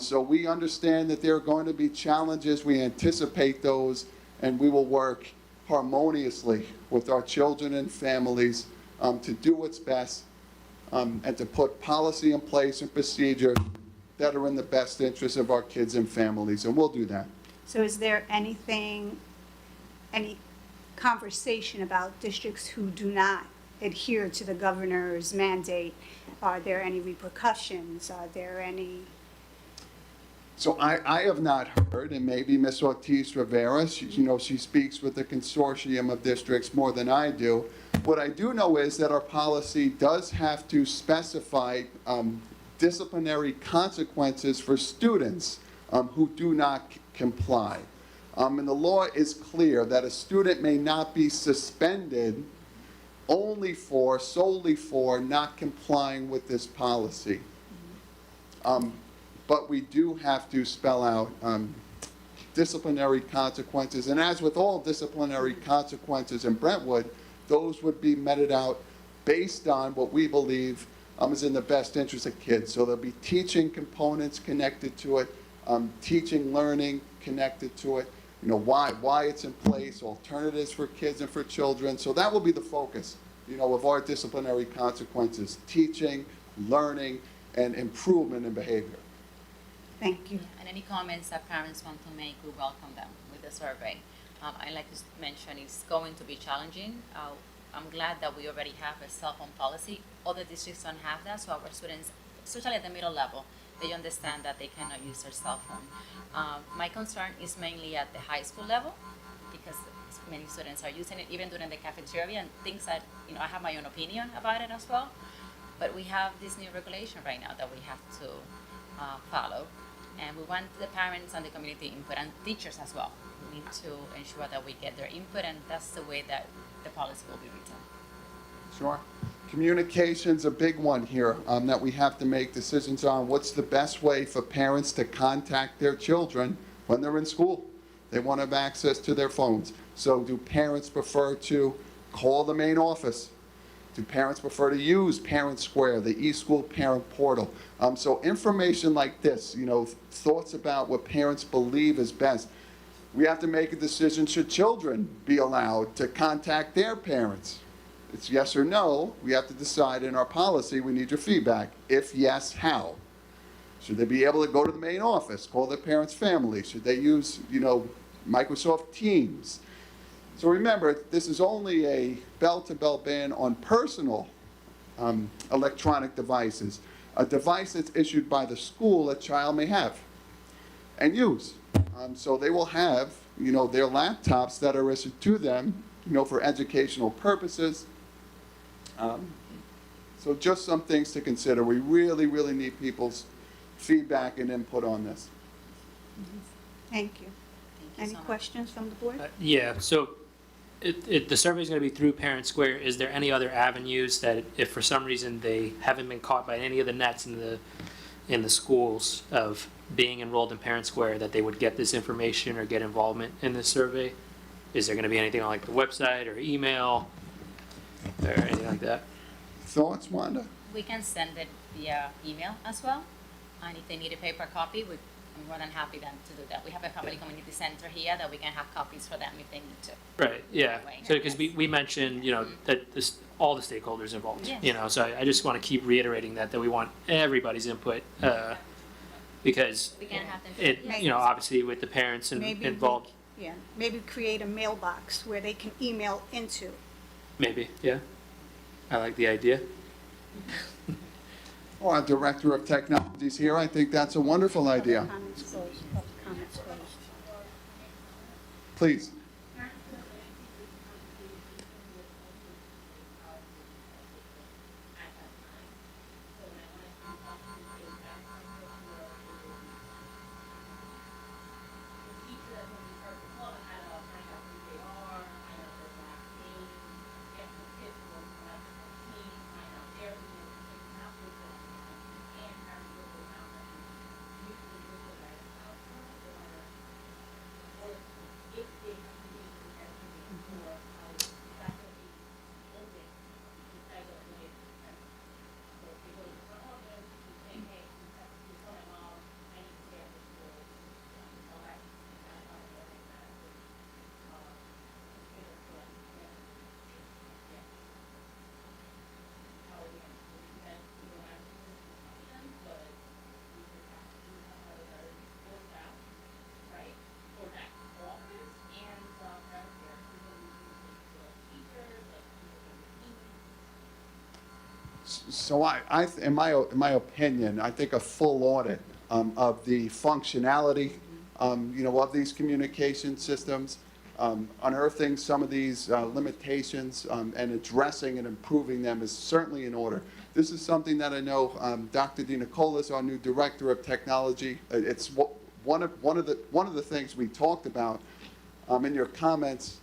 [SPEAKER 10] So we understand that there are going to be challenges. We anticipate those, and we will work harmoniously with our children and families to do what's best and to put policy in place and procedure that are in the best interest of our kids and families, and we'll do that.
[SPEAKER 2] So is there any conversation about districts who do not adhere to the governor's mandate? Are there any repercussions? Are there any?
[SPEAKER 10] So I have not heard, and maybe Ms. Ortiz Rivera, she speaks with the consortium of districts more than I do. What I do know is that our policy does have to specify disciplinary consequences for students who do not comply. And the law is clear that a student may not be suspended solely for not complying with this policy. But we do have to spell out disciplinary consequences. And as with all disciplinary consequences in Brentwood, those would be meted out based on what we believe is in the best interest of kids. So there'll be teaching components connected to it, teaching, learning connected to it, why it's in place, alternatives for kids and for children. So that will be the focus, of our disciplinary consequences, teaching, learning, and improvement in behavior.
[SPEAKER 2] Thank you.
[SPEAKER 1] And any comments that parents want to make, we welcome them with the survey. I'd like to mention it's going to be challenging. I'm glad that we already have a cell phone policy. Other districts don't have that, so our students, especially at the middle level, they understand that they cannot use their cell phone. My concern is mainly at the high school level, because many students are using it even during the cafeteria and things that, I have my own opinion about it as well. But we have this new regulation right now that we have to follow. And we want the parents and the community input and teachers as well. We need to ensure that we get their input, and that's the way that the policy will be written.
[SPEAKER 10] Sure. Communication's a big one here that we have to make decisions on. What's the best way for parents to contact their children when they're in school? They want to have access to their phones. So do parents prefer to call the main office? Do parents prefer to use Parent Square, the eSchool parent portal? So information like this, thoughts about what parents believe is best. We have to make a decision, should children be allowed to contact their parents? It's yes or no. We have to decide in our policy, we need your feedback. If yes, how? Should they be able to go to the main office, call their parents' family? Should they use, Microsoft Teams? So remember, this is only a bell-to-bell ban on personal electronic devices. A device that's issued by the school a child may have and use. So they will have, their laptops that are issued to them, for educational purposes. So just some things to consider. We really, really need people's feedback and input on this.
[SPEAKER 2] Thank you.
[SPEAKER 1] Thank you
[SPEAKER 2] Any
[SPEAKER 1] so much.
[SPEAKER 2] questions from the board?
[SPEAKER 8] Yeah, so the survey's gonna be through Parent Square. Is there any other avenues that if for some reason they haven't been caught by any of the nets in the schools of being enrolled in Parent Square, that they would get this information or get involvement in this survey? Is there gonna be anything on like the website or email or anything like that?
[SPEAKER 10] Thoughts, Wanda?
[SPEAKER 1] We can send it via email as well, and if they need a paper copy, I'm more than happy then to do that. We have a family community center here that we can have copies for them if they need to.
[SPEAKER 8] Right, yeah.
[SPEAKER 1] Right.
[SPEAKER 8] So, because we mentioned, that this, all the stakeholders involved,
[SPEAKER 1] Yes.
[SPEAKER 8] so I just want to keep reiterating that we want everybody's input, because
[SPEAKER 1] We can have them.
[SPEAKER 8] it,
[SPEAKER 1] Yes.
[SPEAKER 8] obviously with the parents
[SPEAKER 2] Maybe we-
[SPEAKER 8] involved,
[SPEAKER 2] Yeah, maybe create a mailbox where they can email into.
[SPEAKER 8] maybe, yeah. I like the idea.
[SPEAKER 10] Oh, our Director of Technology's here. I think that's a wonderful idea.
[SPEAKER 2] Comments closed, public comments closed.
[SPEAKER 10] Please. So in my opinion, I think a full audit of the functionality, of these communication systems, unearthing some of these limitations, and addressing and improving them is certainly in order. This is something that I know Dr. DiNicola, our new Director of Technology, it's one of the things we talked about in your comments.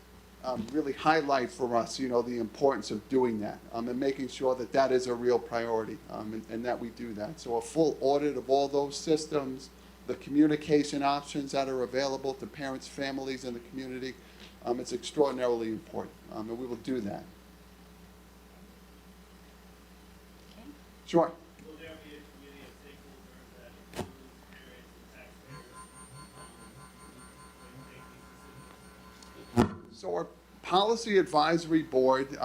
[SPEAKER 10] Really highlight for us, the importance of doing that, and making sure that that is a real priority, and that we do that. So a full audit of all those systems, the communication options that are available to parents, families, and the community, it's extraordinarily important, and we will do that.
[SPEAKER 1] Okay.
[SPEAKER 10] Sure.
[SPEAKER 6] Will there be a committee of stakeholders that includes parents and taxpayers when making decisions?
[SPEAKER 10] So our policy advisory board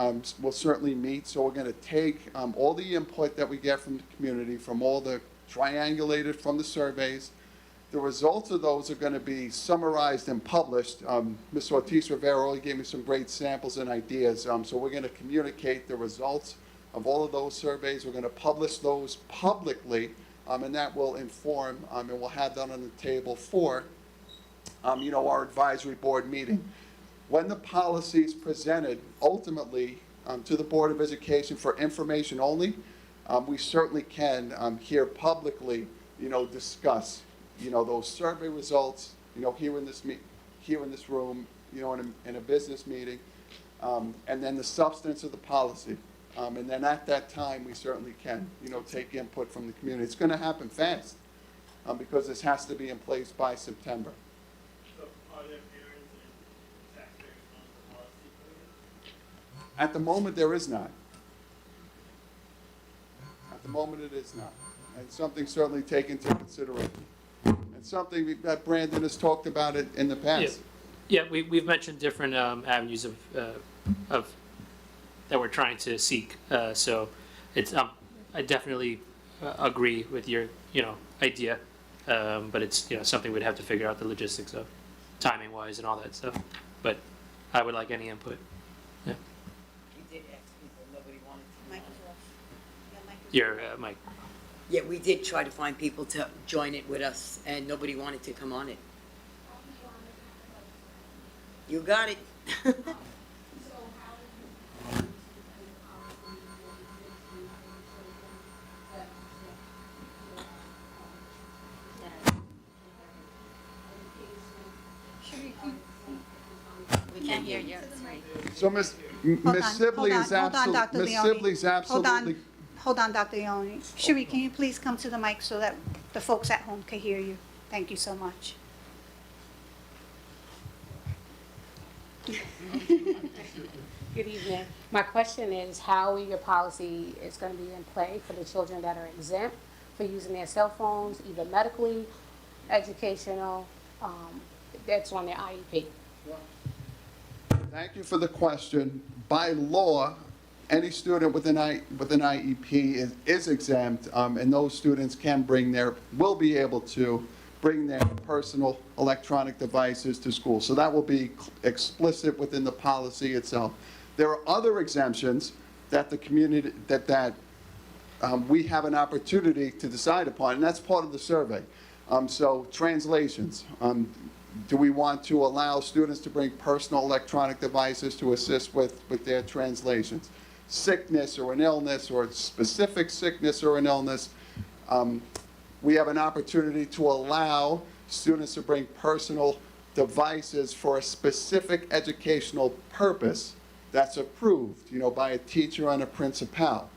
[SPEAKER 10] will certainly meet, so we're going to take all the input that we get from the community, from all the triangulated from the surveys. The results of those are going to be summarized and published. Ms. Ortiz Rivera already gave me some great samples and ideas, so we're going to communicate the results of all of those surveys. We're going to publish those publicly, and that will inform, and we'll have that on the table for, our advisory board meeting. When the policy is presented ultimately to the Board of Education for information only, we certainly can here publicly, discuss, those survey results, here in this room, in a business meeting, and then the substance of the policy. And then at that time, we certainly can, take input from the community. It's going to happen fast because this has to be in place by September.
[SPEAKER 6] So are there parents and taxpayers on the policy for this?
[SPEAKER 10] At the moment, there is not. At the moment, it is not. And something certainly taken into consideration. And something that Brandon has talked about it in the past.
[SPEAKER 8] Yeah, we've mentioned different avenues of that we're trying to seek. So it's I definitely agree with your idea, but it's something we'd have to figure out the logistics of, timing wise and all that stuff. But I would like any input. Yeah.
[SPEAKER 11] We did ask people, nobody wanted to.
[SPEAKER 2] Mic is off. Yeah, mic is
[SPEAKER 8] Your Mike.
[SPEAKER 11] Yeah, we did try to find people to join it with us, and nobody wanted to come on it. You got it.
[SPEAKER 1] We can't hear you. Sorry.
[SPEAKER 10] So Ms.
[SPEAKER 2] Hold on,
[SPEAKER 10] Sibley is
[SPEAKER 2] hold on, Dr.
[SPEAKER 10] absolutely, Ms.
[SPEAKER 2] Leone.
[SPEAKER 10] Sibley's
[SPEAKER 2] Hold on.
[SPEAKER 10] absolutely.
[SPEAKER 2] Hold on, Dr. Leone. Sherry, can you please come to the mic so that the folks at home can hear you. Thank you so much.
[SPEAKER 12] Good evening. My question is how your policy is going to be in play for the children that are exempt for using their cell phones, either medically, educational, that's on their IEP.
[SPEAKER 10] Thank you for the question. By law, any student with an IEP is exempt, and those students will be able to bring their personal electronic devices to school. So that will be explicit within the policy itself. There are other exemptions that the community, we have an opportunity to decide upon, and that's part of the survey. So translations. Do we want to allow students to bring personal electronic devices to assist with their translations? Sickness or an illness, or specific sickness or an illness. We have an opportunity to allow students to bring personal devices for a specific educational purpose that's approved, by a teacher and a principal.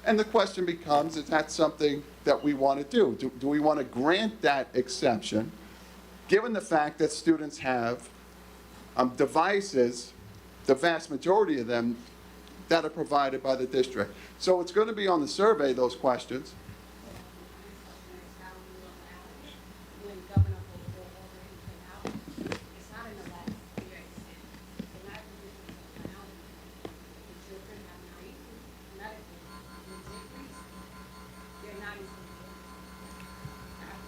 [SPEAKER 10] And the question becomes, is that something that we want to do? Do we want to grant that exception, given the fact that students have devices, the vast majority of them, that are provided by the district? So it's going to be on the survey, those questions.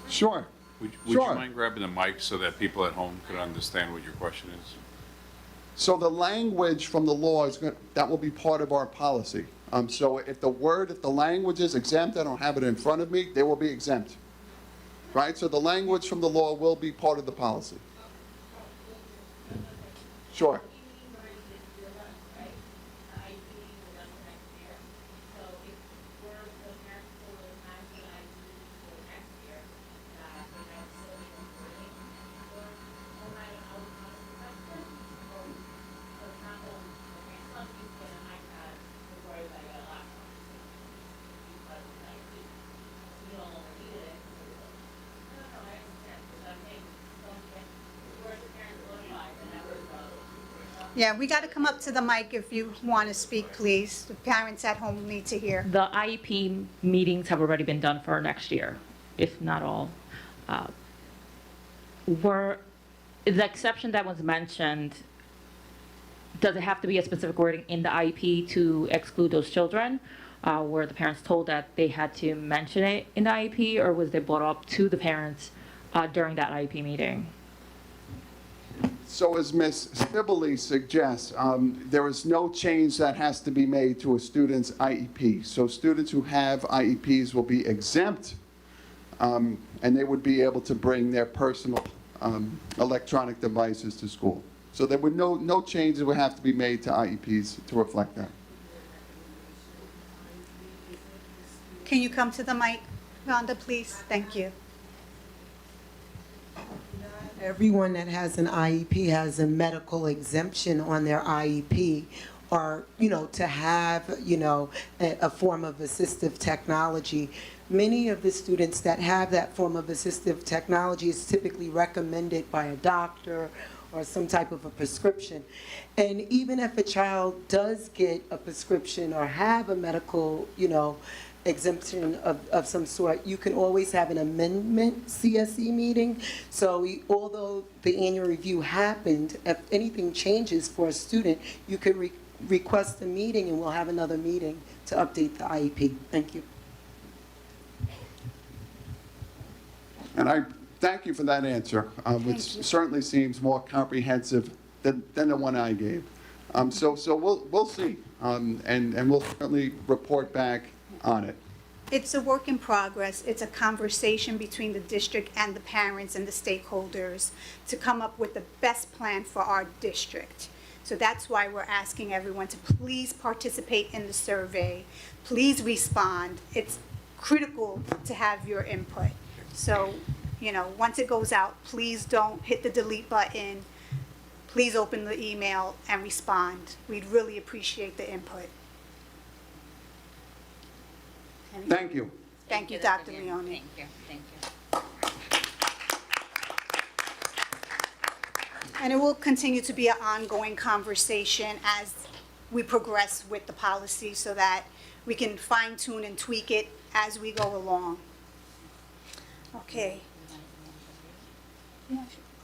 [SPEAKER 10] Sure.
[SPEAKER 13] Would you
[SPEAKER 10] Sure.
[SPEAKER 13] mind grabbing the mic so that people at home could understand what your question is?
[SPEAKER 10] So the language from the law that will be part of our policy. So if the language is exempt, I don't have it in front of me, they will be exempt. Right? So the language from the law will be part of the policy. Sure.
[SPEAKER 2] Yeah, we got to come up to the mic if you want to speak, please. The parents at home need to hear.
[SPEAKER 14] The IEP meetings have already been done for next year, if not all. The exception that was mentioned, does it have to be a specific wording in the IEP to exclude those children? Were the parents told that they had to mention it in the IEP, or was they brought up to the parents during that IEP meeting?
[SPEAKER 10] So as Ms. Sibley suggests, there is no change that has to be made to a student's IEP. So students who have IEPs will be exempt, and they would be able to bring their personal electronic devices to school. So there would no changes would have to be made to IEPs to reflect that.
[SPEAKER 2] Can you come to the mic, Rhonda, please? Thank you.
[SPEAKER 15] Everyone that has an IEP has a medical exemption on their IEP, or, to have, a form of assistive technology. Many of the students that have that form of assistive technology is typically recommended by a doctor or some type of a prescription. And even if a child does get a prescription or have a medical, exemption of some sort, you can always have an amendment CSE meeting. So although the annual review happened, if anything changes for a student, you could request a meeting and we'll have another meeting to update the IEP. Thank you.
[SPEAKER 10] And I thank you for that answer, which certainly seems more comprehensive than the one I gave. So we'll see, and we'll certainly report back on it.
[SPEAKER 2] It's a work in progress. It's a conversation between the district and the parents and the stakeholders to come up with the best plan for our district. So that's why we're asking everyone to please participate in the survey. Please respond. It's critical to have your input. So, once it goes out, please don't hit the delete button. Please open the email and respond. We'd really appreciate the input.
[SPEAKER 10] Thank you.
[SPEAKER 2] Thank you, Dr. Leone.
[SPEAKER 1] Thank you, thank you.
[SPEAKER 2] And it will continue to be an ongoing conversation as we progress with the policy so that we can fine tune and tweak it as we go along. Okay.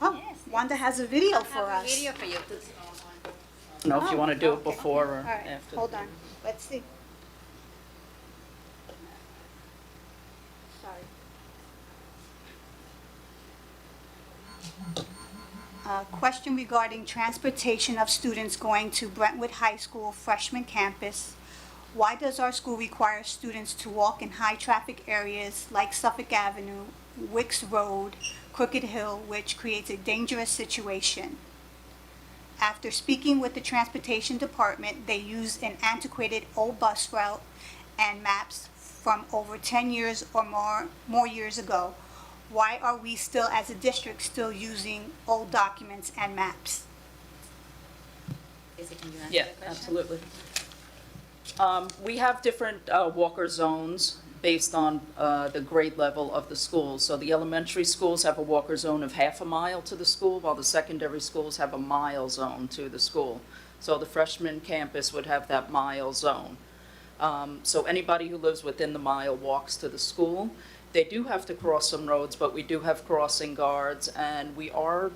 [SPEAKER 2] Oh, Wanda has a video for
[SPEAKER 1] I have a
[SPEAKER 2] us.
[SPEAKER 1] video for you.
[SPEAKER 9] I don't know if you want to do it
[SPEAKER 2] Okay.
[SPEAKER 9] before or
[SPEAKER 2] All right,
[SPEAKER 9] after.
[SPEAKER 2] hold on, let's see. Sorry. Question regarding transportation of students going to Brentwood High School freshman campus. Why does our school require students to walk in high-traffic areas like Suffolk Avenue, Wicks Road, Crooked Hill, which creates a dangerous situation? After speaking with the transportation department, they use an antiquated old bus route and maps from over 10 years or more years ago. Why are we still, as a district, still using old documents and maps?
[SPEAKER 1] Is it, can you answer
[SPEAKER 9] Yeah,
[SPEAKER 1] the question?
[SPEAKER 9] absolutely. We have different walker zones based on the grade level of the schools. So the elementary schools have a walker zone of half a mile to the school, while the secondary schools have a mile zone to the school. So the freshman campus would have that mile zone. So anybody who lives within the mile walks to the school. They do have to cross some roads, but we do have crossing guards, and we are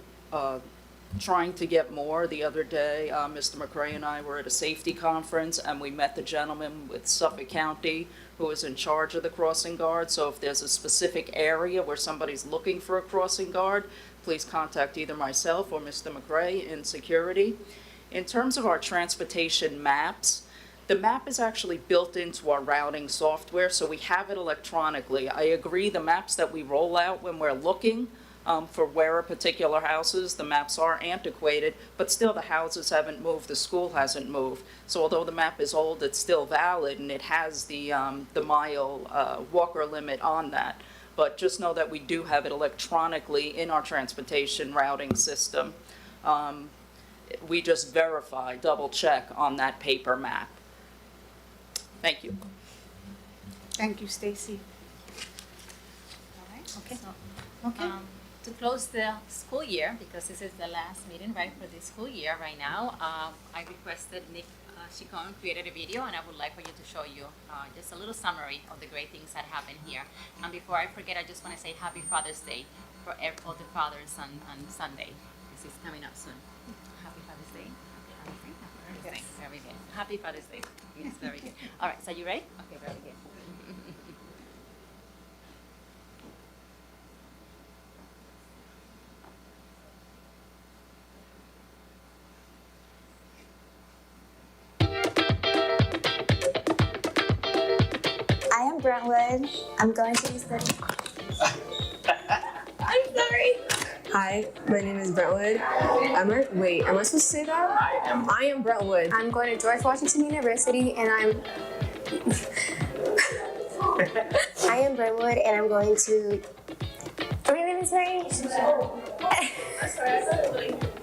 [SPEAKER 9] trying to get more. The other day, Mr. McRae and I were at a safety conference, and we met the gentleman with Suffolk County who is in charge of the crossing guard. So if there's a specific area where somebody's looking for a crossing guard, please contact either myself or Mr. McRae in security. In terms of our transportation maps, the map is actually built into our routing software, so we have it electronically. I agree, the maps that we roll out when we're looking for where a particular house is, the maps are antiquated, but still the houses haven't moved, the school hasn't moved. So although the map is old, it's still valid, and it has the mile walker limit on that. But just know that we do have it electronically in our transportation routing system. We just verify, double check on that paper map. Thank you.
[SPEAKER 2] Thank you, Stacy.
[SPEAKER 1] All right, okay. So, to close the school year, because this is the last meeting, right, for this school year right now, I requested Nick Chicon created a video, and I would like for you to show you just a little summary of the great things that happened here. And before I forget, I just want to say Happy Father's Day for all the fathers on Sunday. This is coming up soon. Happy Father's Day. Happy Father's Day. Happy Father's Day. Very good. Happy Father's Day. Yes, very good. All right, so you ready? Okay, very good.
[SPEAKER 16] I am Brentwood. I'm going to be studying. I'm sorry.
[SPEAKER 17] Hi, my name is Brentwood. Am I supposed to say that? I am Brentwood.
[SPEAKER 16] I'm going to George Washington University, and I am Brentwood, and I'm going to. What are you going to say?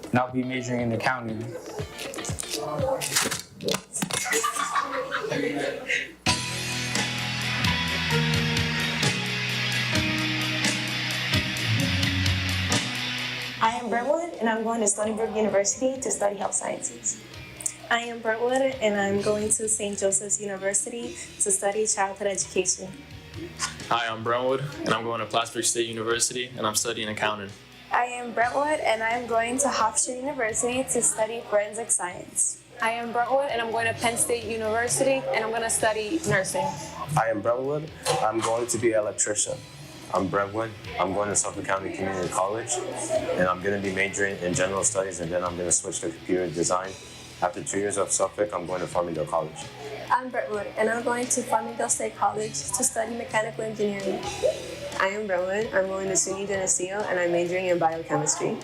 [SPEAKER 18] And I'll be majoring in accounting.
[SPEAKER 16] I am Brentwood, and I'm going to Stony Brook University to study health sciences. I am Brentwood, and I'm going to St. Joseph's University to study childhood education.
[SPEAKER 19] Hi, I'm Brentwood, and I'm going to Plattsburgh State University, and I'm studying accounting.
[SPEAKER 16] I am Brentwood, and I'm going to Hofstra University to study forensic science.
[SPEAKER 17] I am Brentwood, and I'm going to Penn State University, and I'm going to study nursing.
[SPEAKER 20] I am Brentwood. I'm going to be an electrician. I'm Brentwood. I'm going to Suffolk County Community College, and I'm going to be majoring in general studies, and then I'm going to switch to computer design. After 2 years of Suffolk, I'm going to Farmingdale College.
[SPEAKER 16] I'm Brentwood, and I'm going to Farmingdale State College to study mechanical engineering.
[SPEAKER 17] I am Brentwood. I'm going to SUNY Geneseo, and I'm majoring in biochemistry.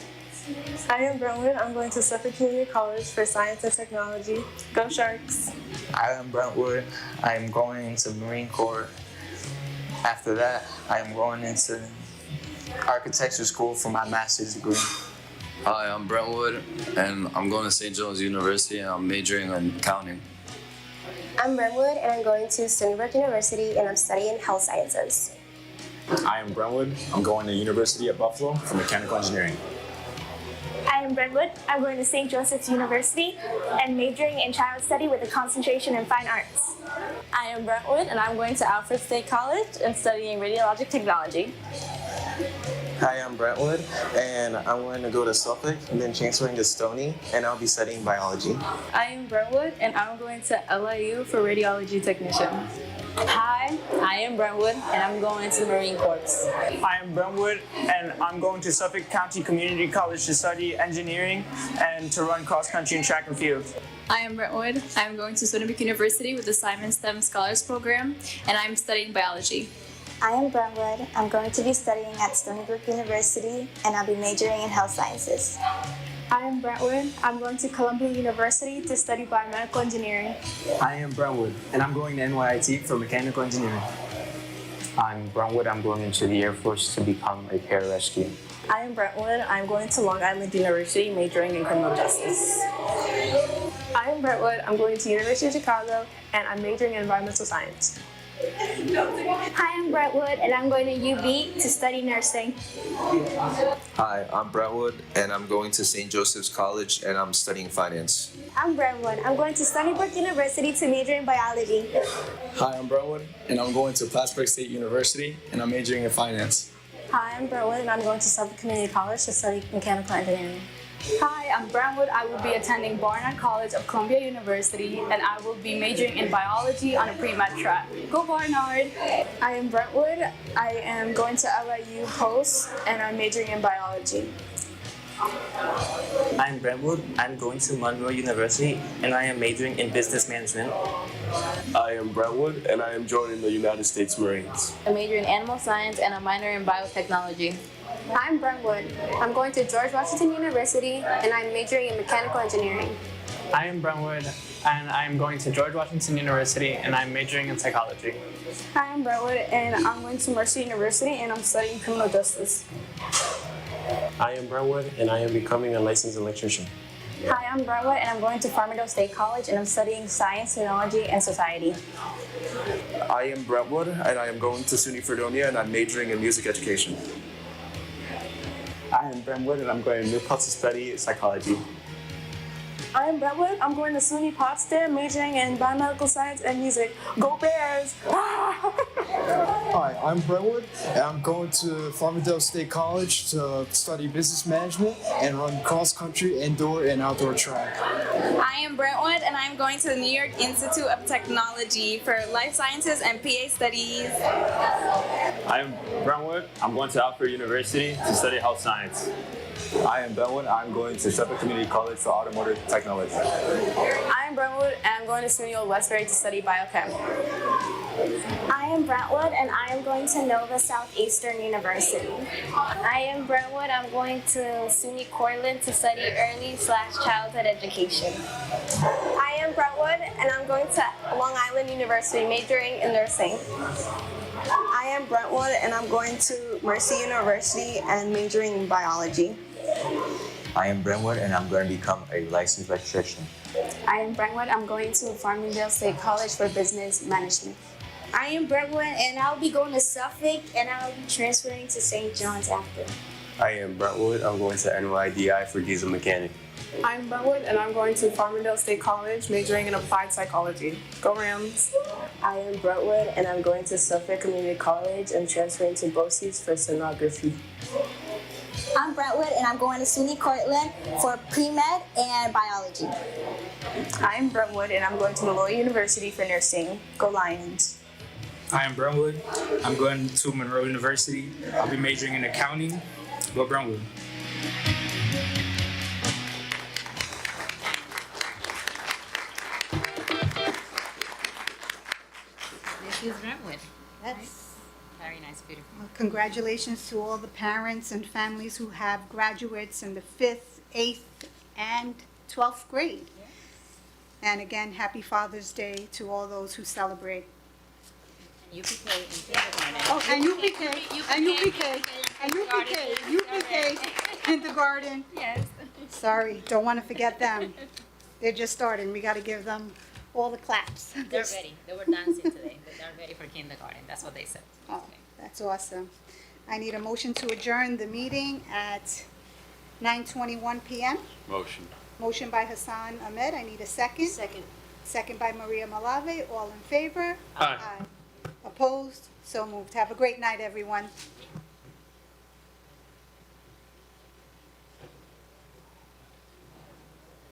[SPEAKER 16] I am Brentwood. I'm going to Suffolk Community College for science and technology. Go Sharks!
[SPEAKER 18] I am Brentwood. I am going to Marine Corps. After that, I am going into architecture school for my master's degree.
[SPEAKER 21] Hi, I'm Brentwood, and I'm going to St. John's University, and I'm majoring in accounting.
[SPEAKER 16] I'm Brentwood, and I'm going to Stony Brook University, and I'm studying health sciences.
[SPEAKER 19] I am Brentwood. I'm going to University of Buffalo for mechanical engineering.
[SPEAKER 16] I am Brentwood. I'm going to St. Joseph's University and majoring in child study with a concentration in fine arts.
[SPEAKER 21] I am Brentwood, and I'm going to Alfred State College and studying radiologic technology.
[SPEAKER 18] Hi, I'm Brentwood, and I'm going to go to Suffolk and then transferring to Stony, and I'll be studying biology.
[SPEAKER 21] I am Brentwood, and I'm going to LIU for radiology technician. Hi, I am Brentwood, and I'm going to the Marine Corps.
[SPEAKER 22] I am Brentwood, and I'm going to Suffolk County Community College to study engineering and to run cross-country and track and field.
[SPEAKER 21] I am Brentwood. I'm going to Stony Brook University with the Simon STEM Scholars Program, and I'm studying biology.
[SPEAKER 16] I am Brentwood. I'm going to be studying at Stony Brook University, and I'll be majoring in health sciences.
[SPEAKER 23] I am Brentwood. I'm going to Columbia University to study biomedical engineering.
[SPEAKER 24] I am Brentwood, and I'm going to NYIT for mechanical engineering.
[SPEAKER 18] I'm Brentwood. I'm going into the Air Force to become a pararescue.
[SPEAKER 21] I am Brentwood. I'm going to Long Island University majoring in criminal justice.
[SPEAKER 23] I am Brentwood. I'm going to University of Chicago, and I'm majoring in environmental science.
[SPEAKER 16] Hi, I'm Brentwood, and I'm going to UB to study nursing.
[SPEAKER 25] Hi, I'm Brentwood, and I'm going to St. Joseph's College, and I'm studying finance.
[SPEAKER 16] I'm Brentwood. I'm going to Stony Brook University to major in biology.
[SPEAKER 19] Hi, I'm Brentwood, and I'm going to Plattsburgh State University, and I'm majoring in finance.
[SPEAKER 21] Hi, I'm Brentwood, and I'm going to Suffolk Community College to study mechanical engineering.
[SPEAKER 12] Hi, I'm Brentwood. I will be attending Barnard College of Columbia University, and I will be majoring in biology on a pre-med track. Go Barnard!
[SPEAKER 23] I am Brentwood. I am going to LIU Post, and I'm majoring in biology.
[SPEAKER 24] I'm Brentwood. I'm going to Monroe University, and I am majoring in business management.
[SPEAKER 26] I am Brentwood, and I am joining the United States Marines.
[SPEAKER 21] I major in animal science and a minor in biotechnology.
[SPEAKER 23] I'm Brentwood. I'm going to George Washington University, and I'm majoring in mechanical engineering.
[SPEAKER 22] I am Brentwood, and I'm going to George Washington University, and I'm majoring in psychology.
[SPEAKER 23] Hi, I'm Brentwood, and I'm going to Mercer University, and I'm studying criminal justice.
[SPEAKER 25] I am Brentwood, and I am becoming a licensed electrician.
[SPEAKER 16] Hi, I'm Brentwood, and I'm going to Farmingdale State College, and I'm studying science, technology, and society.
[SPEAKER 26] I am Brentwood, and I am going to SUNY Fredonia, and I'm majoring in music education.
[SPEAKER 24] I am Brentwood, and I'm going to Newport to study psychology.
[SPEAKER 23] I am Brentwood. I'm going to SUNY Potsdam, majoring in biomedical science and music. Go Bears!
[SPEAKER 27] Hi, I'm Brentwood, and I'm going to Farmingdale State College to study business management and run cross-country, indoor, and outdoor track.
[SPEAKER 21] I am Brentwood, and I'm going to the New York Institute of Technology for life sciences and PA studies.
[SPEAKER 28] I am Brentwood. I'm going to Alfred University to study health science.
[SPEAKER 19] I am Brentwood. I'm going to Suffolk Community College for automotive technology.
[SPEAKER 21] I am Brentwood, and I'm going to SUNY Old Westbury to study biochem.
[SPEAKER 16] I am Brentwood, and I am going to Nova Southeastern University. I am Brentwood. I'm going to SUNY Cortland to study early/childhood education.
[SPEAKER 23] I am Brentwood, and I'm going to Long Island University, majoring in nursing.
[SPEAKER 29] I am Brentwood, and I'm going to Mercy University and majoring in biology.
[SPEAKER 18] I am Brentwood, and I'm going to become a licensed electrician.
[SPEAKER 23] I am Brentwood. I'm going to Farmingdale State College for business management.
[SPEAKER 16] I am Brentwood, and I'll be going to Suffolk, and I'll be transferring to St. John's after.
[SPEAKER 25] I am Brentwood. I'm going to NYDI for diesel mechanic.
[SPEAKER 23] I'm Brentwood, and I'm going to Farmingdale State College, majoring in applied psychology. Go Rams!
[SPEAKER 30] I am Brentwood, and I'm going to Suffolk Community College and transferring to BOCES for sonography.
[SPEAKER 16] I'm Brentwood, and I'm going to SUNY Cortland for pre-med and biology.
[SPEAKER 23] I am Brentwood, and I'm going to Malloy University for nursing. Go Lions!
[SPEAKER 31] I am Brentwood. I'm going to Monroe University. I'll be majoring in accounting. Go Brentwood.
[SPEAKER 1] This is Brentwood. That's very nice, beautiful.
[SPEAKER 2] Well, congratulations to all the parents and families who have graduates in the 5th, 8th, and 12th grade. Yes. And again, happy Father's Day to all those who celebrate.
[SPEAKER 1] And UPK in kindergarten.
[SPEAKER 2] Oh, and UPK kindergarten.
[SPEAKER 1] Yes.
[SPEAKER 2] Sorry, don't want to forget them. They're just starting. We got to give them all the claps.
[SPEAKER 1] They're ready. They were dancing today. They're ready for kindergarten. That's what they said.
[SPEAKER 2] Oh, that's awesome. I need a motion to adjourn the meeting at 9:21 PM.
[SPEAKER 28] Motion.
[SPEAKER 2] Motion by Hassan Ahmed. I need a second.
[SPEAKER 3] Second.
[SPEAKER 2] Second by Maria Malave. All in favor?
[SPEAKER 28] Aye.
[SPEAKER 2] Opposed? So moved. Have a great night, everyone.